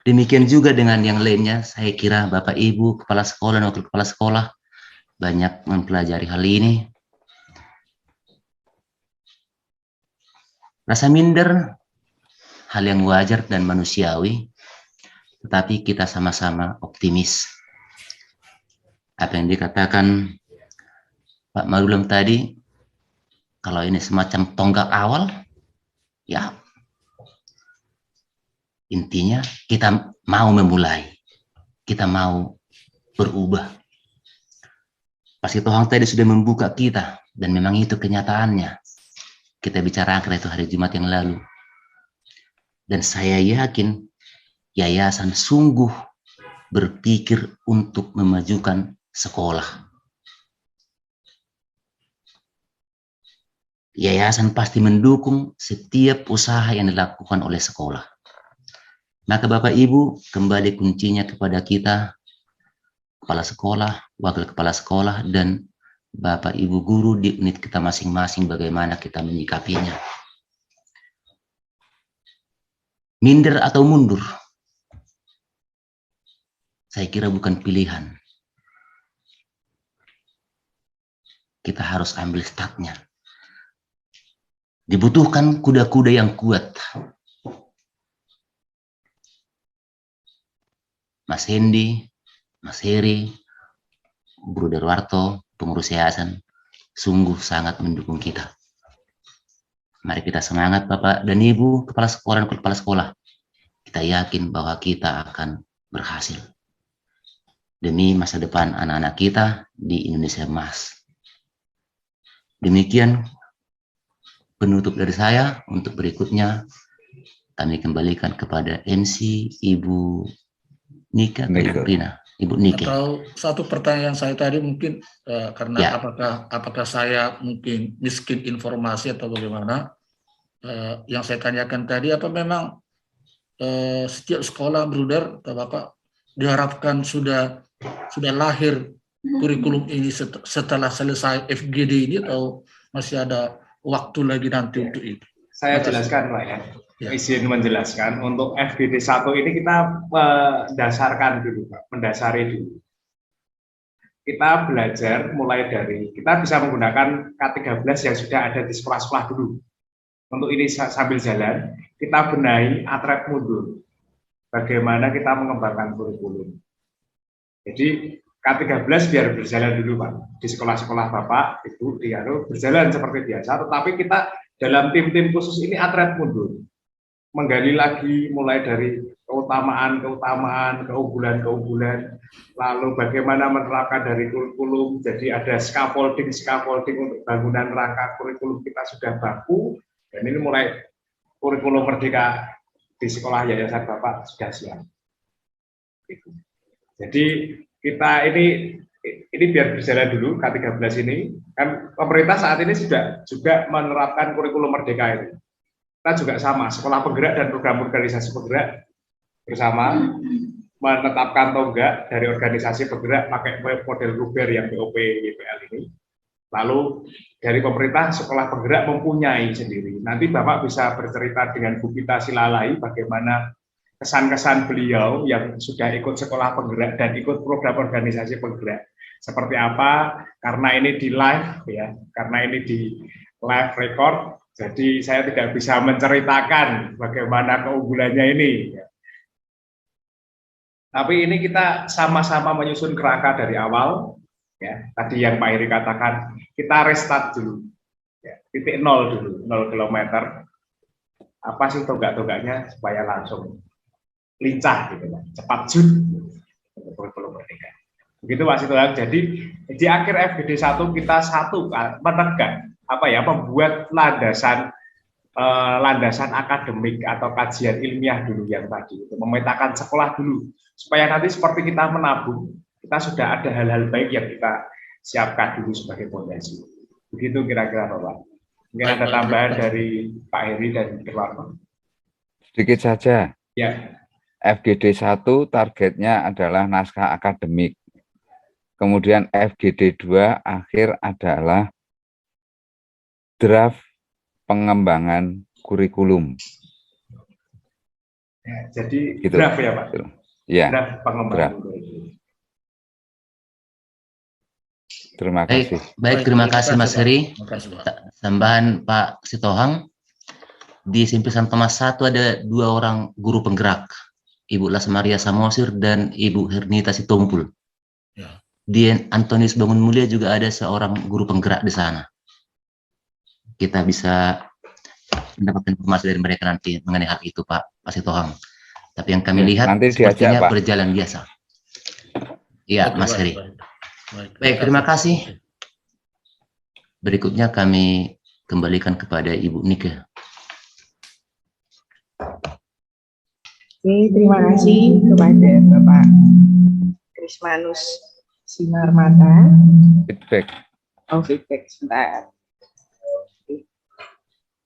Speaker 4: Demikian juga dengan yang lainnya, saya kira Bapak Ibu, Kepala Sekolah dan Wakil Kepala Sekolah banyak mempelajari hal ini. Rasa minder, hal yang wajar dan manusiawi, tetapi kita sama-sama optimis. Apa yang dikatakan Pak Madulam tadi, kalau ini semacam tonggak awal, ya intinya kita mau memulai, kita mau berubah. Pak Sitohang tadi sudah membuka kita, dan memang itu kenyataannya. Kita bicarakan itu hari Jumat yang lalu. Dan saya yakin yayasan sungguh berpikir untuk memajukan sekolah. Yayasan pasti mendukung setiap usaha yang dilakukan oleh sekolah. Maka Bapak Ibu, kembali kuncinya kepada kita, kepala sekolah, wakil kepala sekolah, dan Bapak Ibu guru di unit kita masing-masing bagaimana kita menyikapinya. Minder atau mundur, saya kira bukan pilihan. Kita harus ambil startnya. Dibutuhkan kuda-kuda yang kuat. Mas Hendy, Mas Heri, Bro Darwarto, pengurus yayasan, sungguh sangat mendukung kita. Mari kita semangat Bapak dan Ibu, Kepala Sekolah dan Kepala Sekolah. Kita yakin bahwa kita akan berhasil. Demi masa depan anak-anak kita di Indonesia Emas. Demikian penutup dari saya. Untuk berikutnya, kami kembalikan kepada MC Ibu Nika, Ibu Rina, Ibu Nike.
Speaker 10: Atau satu pertanyaan saya tadi mungkin karena ya, apakah saya mungkin miskin informasi atau bagaimana? Yang saya tanyakan tadi, apa memang setiap sekolah Bruder atau Bapak diharapkan sudah lahir kurikulum ini setelah selesai FGD ini, atau masih ada waktu lagi nanti untuk itu?
Speaker 13: Saya jelaskan Pak ya. Izin menjelaskan, untuk FGD 1 ini kita mendasarkan dulu Pak, mendasari dulu. Kita belajar mulai dari, kita bisa menggunakan K13 yang sudah ada di sekolah-sekolah dulu. Untuk ini sambil jalan, kita benahi atret mundur. Bagaimana kita mengembangkan kurikulum. Jadi K13 biar berjalan dulu Pak. Di sekolah-sekolah Bapak, Ibu, berjalan seperti biasa, tetapi kita dalam tim-tim khusus ini atret mundur. Menggali lagi mulai dari keutamaan, keunggulan, lalu bagaimana menerapkan dari kurikulum. Jadi ada scaffolding untuk bangunan rangka kurikulum kita sudah baku, dan ini mulai kurikulum merdeka di sekolah yayasan Bapak sudah siap. Jadi kita ini biar berjalan dulu K13 ini, kan pemerintah saat ini sudah juga menerapkan kurikulum merdeka ini. Kita juga sama, sekolah penggerak dan program organisasi penggerak bersama menetapkan atau enggak dari organisasi bergerak pakai model Ruber yang POP YPL ini. Lalu dari pemerintah sekolah penggerak mempunyai sendiri. Nanti Bapak bisa bercerita dengan Bu Pita Silalai bagaimana kesan-kesan beliau yang sudah ikut sekolah penggerak dan ikut program organisasi penggerak. Seperti apa, karena ini di live ya, karena ini di live record, jadi saya tidak bisa menceritakan bagaimana keunggulannya ini. Tapi ini kita sama-sama menyusun kerangka dari awal, ya. Tadi yang Pak Heri katakan, kita restart dulu, ya. Titik nol dulu, 0 kilometer. Apa sih tonggak-tonggaknya supaya langsung lincah, gitu, kan. Cepat jut, belum merdeka. Begitu Mas Ituang. Jadi di akhir FGD 1 kita menegak, membuat landasan akademik atau kajian ilmiah dulu yang tadi, itu memetakan sekolah dulu supaya nanti seperti kita menabung, kita sudah ada hal-hal baik yang kita siapkan dulu sebagai fondasi. Begitu kira-kira Bapak. Mungkin ada tambahan dari Pak Heri dan Derwarto.
Speaker 1: Sedikit saja.
Speaker 13: Ya.
Speaker 1: FGD 1 targetnya adalah naskah akademik. Kemudian FGD 2 akhir adalah draft pengembangan kurikulum.
Speaker 13: Ya, jadi
Speaker 1: gitu.
Speaker 13: draft ya Pak?
Speaker 1: Ya,
Speaker 13: draft pengembangan kurikulum.
Speaker 1: Terima kasih.
Speaker 4: Baik, terima kasih Mas Heri. Tambahan Pak Sitohang, di SMP Santo Thomas 1 ada 2 orang guru penggerak, Ibu Lasmaria Samosir dan Ibu Hernita Sitompul.
Speaker 10: Ya.
Speaker 4: Di Antonius Bangun Mulia juga ada seorang guru penggerak di sana. Kita bisa mendapatkan informasi dari mereka nanti mengenai hal itu Pak Sitohang. Tapi yang kami lihat
Speaker 1: nanti
Speaker 4: sepertinya
Speaker 1: diajak, Pak.
Speaker 4: berjalan biasa. Iya, Mas Heri. Baik, terima kasih. Berikutnya kami kembalikan kepada Ibu Nika.
Speaker 8: Oke, terima kasih kepada Bapak Krismanus Simarmata.
Speaker 1: Feedback.
Speaker 8: Oh, feedback sebentar. Oke.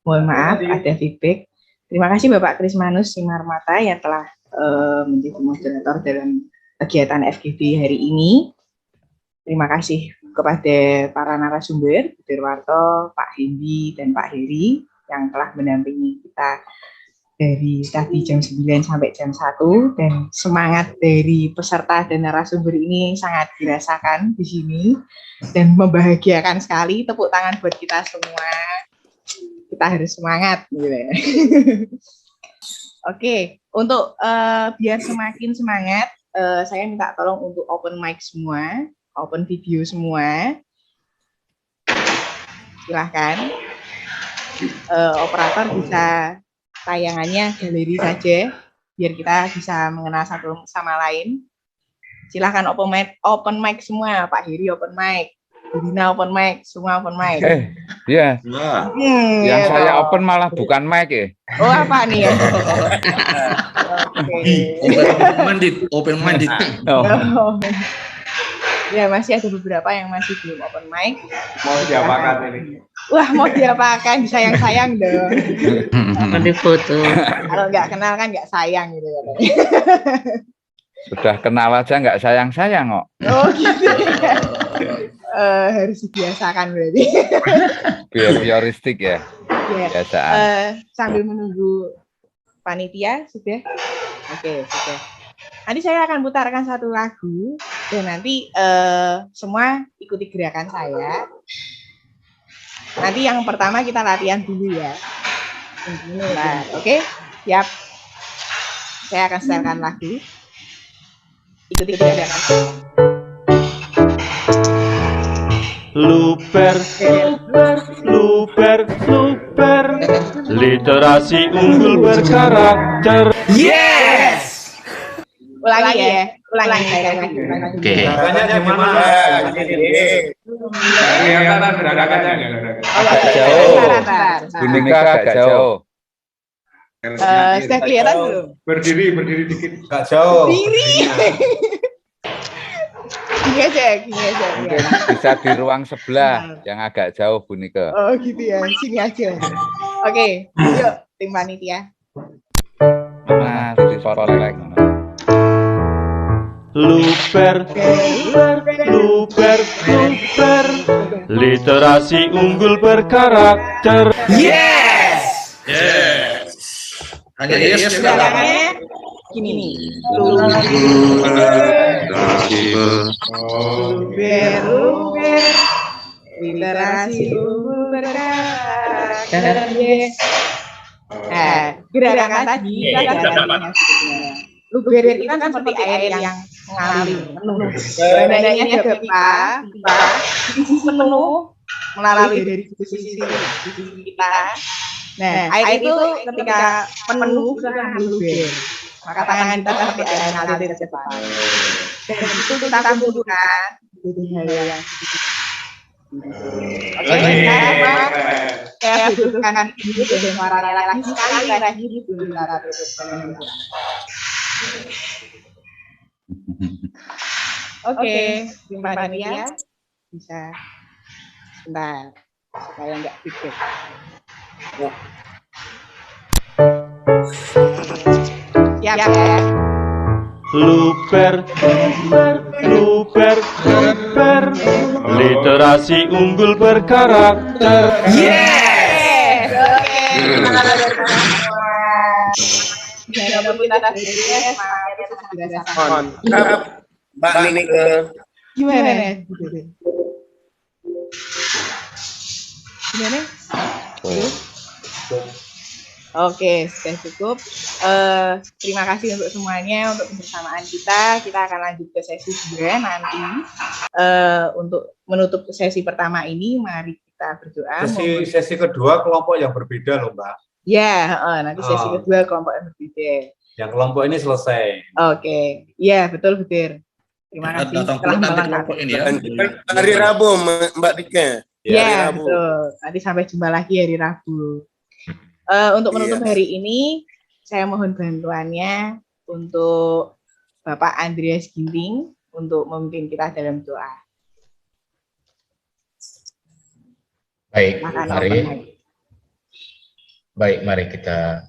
Speaker 8: Mohon maaf, ada feedback. Terima kasih Bapak Krismanus Simarmata yang telah menjadi moderator dalam kegiatan FGD hari ini. Terima kasih kepada para narasumber, Bu Derwarto, Pak Hendi, dan Pak Heri yang telah mendampingi kita dari tadi jam 9 sampai jam 1, dan semangat dari peserta dan narasumber ini sangat dirasakan di sini dan membahagiakan sekali. Tepuk tangan buat kita semua. Kita harus semangat gitu ya. Oke, untuk biar semakin semangat, saya minta tolong untuk open mic semua, open video semua. Silahkan. Operator bisa tayangannya galeri saja, biar kita bisa mengenal satu sama lain. Silahkan open mic semua, Pak Heri open mic, Dina open mic, semua open mic.
Speaker 1: Ya. Yang
Speaker 8: ya
Speaker 1: saya
Speaker 8: toh.
Speaker 1: open malah bukan mic ya.
Speaker 8: Oh, apa nih ya?
Speaker 10: Open minded.
Speaker 8: Oh. Ya, masih ada beberapa yang masih belum open mic.
Speaker 13: Mau diapakan ini?
Speaker 8: Wah, mau diapakan? Disayang-sayang dong.
Speaker 4: Mau difoto.
Speaker 8: Kalau nggak kenal kan nggak sayang gitu katanya.
Speaker 1: Sudah kenal aja nggak sayang-sayang kok.
Speaker 8: Oh gitu. Harus dibiasakan berarti.
Speaker 1: Behavioristik ya.
Speaker 8: Ya.
Speaker 1: Biasaan.
Speaker 8: Sambil menunggu panitia sudah. Oke, sudah. Nanti saya akan putarkan satu lagu dan nanti semua ikuti gerakan saya. Nanti yang pertama kita latihan dulu ya. Nah, oke, siap. Saya akan setelkan lagu. Ikuti gerakan.
Speaker 14: Luper, luper, luper, literasi unggul berkarakter.
Speaker 8: Yes! Ulangi ya, ulangi.
Speaker 4: Oke.
Speaker 13: Caranya gimana? Kelihatan gerakannya nggak?
Speaker 1: Agak jauh. Bunika agak jauh.
Speaker 8: Sudah kelihatan belum?
Speaker 13: Berdiri dikit.
Speaker 2: Agak jauh.
Speaker 8: Berdiri. Gini aja.
Speaker 1: Mungkin bisa di ruang sebelah yang agak jauh Bunika.
Speaker 8: Oh gitu ya, sini aja. Oke, yuk tim panitia.
Speaker 1: Nah, spotlight.
Speaker 14: Luper, luper, luper, literasi unggul berkarakter.
Speaker 10: Yes. Hanya yes.
Speaker 8: Gini nih. Luber, literasi unggul berkarakter. Gerakan tadi luber itu kan seperti air yang mengalir penuh. Ini ada pipa penuh melalui dari sisi kita. Nah, air itu ketika penuh sudah luber, maka tangan kita seperti air yang mengalir ke depan. Dan itu kita kumpulkan jadi hal yang saya butuhkan ini dengan suara lagi sekali lagi Oke, terima kasih ya. Bisa sebentar supaya nggak pikir. Siap ya.
Speaker 14: Luper, luper, luper, literasi unggul berkarakter.
Speaker 8: Yes.
Speaker 7: Mbak Nike.
Speaker 8: Gimana? Gimana? Oke, sudah cukup. Terima kasih untuk semuanya, untuk kebersamaan kita. Kita akan lanjut ke sesi 2 nanti. Untuk menutup sesi pertama ini, mari kita berdoa.
Speaker 2: Sesi kedua kelompok yang berbeda loh, Mbak.
Speaker 8: Ya, nanti sesi kedua kelompok yang berbeda.
Speaker 2: Yang kelompok ini selesai.
Speaker 8: Oke, ya betul. Terima kasih telah melengkapi
Speaker 7: ini ya. Hari Rabu, Mbak Dike.
Speaker 8: Ya, betul. Nanti sampai jumpa lagi hari Rabu. Untuk menutup hari ini, saya mohon bantuannya untuk Bapak Andreas Ginting untuk memimpin kita dalam doa.
Speaker 15: Mari kita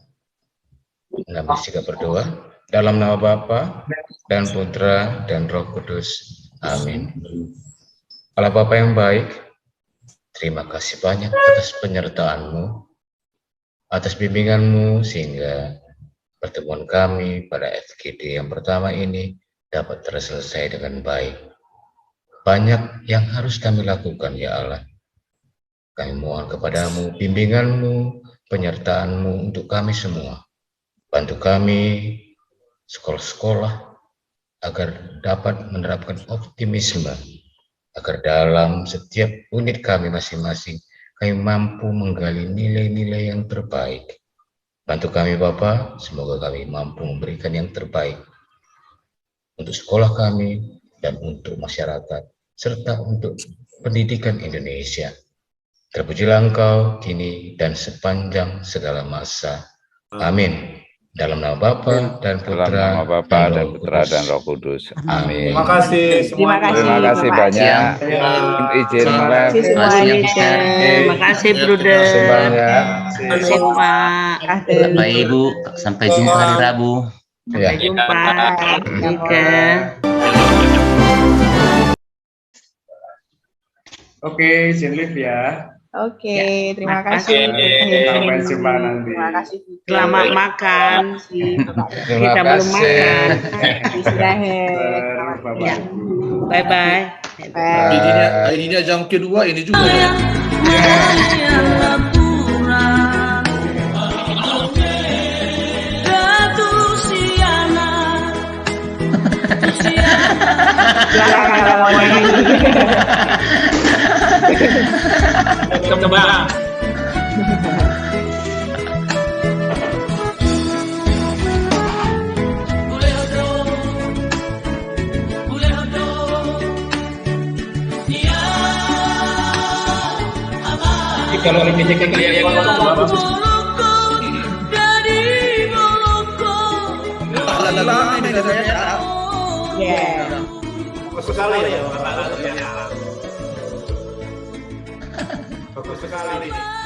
Speaker 15: mengambil sikap berdoa dalam nama Bapa dan Putra dan Roh Kudus. Amin. Allah Bapa yang baik, terima kasih banyak atas penyertaan-Mu, atas bimbingan-Mu sehingga pertemuan kami pada FGD yang pertama ini dapat terselesai dengan baik. Banyak yang harus kami lakukan ya Allah. Kami mohon kepadamu bimbingan-Mu, penyertaan-Mu untuk kami semua. Bantu kami sekolah-sekolah agar dapat menerapkan optimisme, agar dalam setiap unit kami masing-masing kami mampu menggali nilai-nilai yang terbaik. Bantu kami Bapa, semoga kami mampu memberikan yang terbaik untuk sekolah kami dan untuk masyarakat, serta untuk pendidikan Indonesia. Terpujilah Engkau kini dan sepanjang segala masa. Amin. Dalam nama Bapa dan Putra dan Roh Kudus. Amin.
Speaker 2: Terima kasih semuanya.
Speaker 1: Terima kasih banyak. Izin
Speaker 9: Terima kasih Bruder.
Speaker 1: Terima
Speaker 9: kasih Pak.
Speaker 4: Bapak Ibu, sampai jumpa hari Rabu.
Speaker 9: Sampai jumpa.
Speaker 13: Oke, izin live ya.
Speaker 8: Oke, terima kasih.
Speaker 13: Sampai jumpa nanti.
Speaker 8: Terima kasih.
Speaker 9: Selamat makan. Kita belum makan.
Speaker 8: Istirahat.
Speaker 9: Bye-bye.
Speaker 10: Ini jam kedua ini juga ya.
Speaker 3: Coba. Kalau ini kalian
Speaker 2: bagus sekali ya, bagus sekali.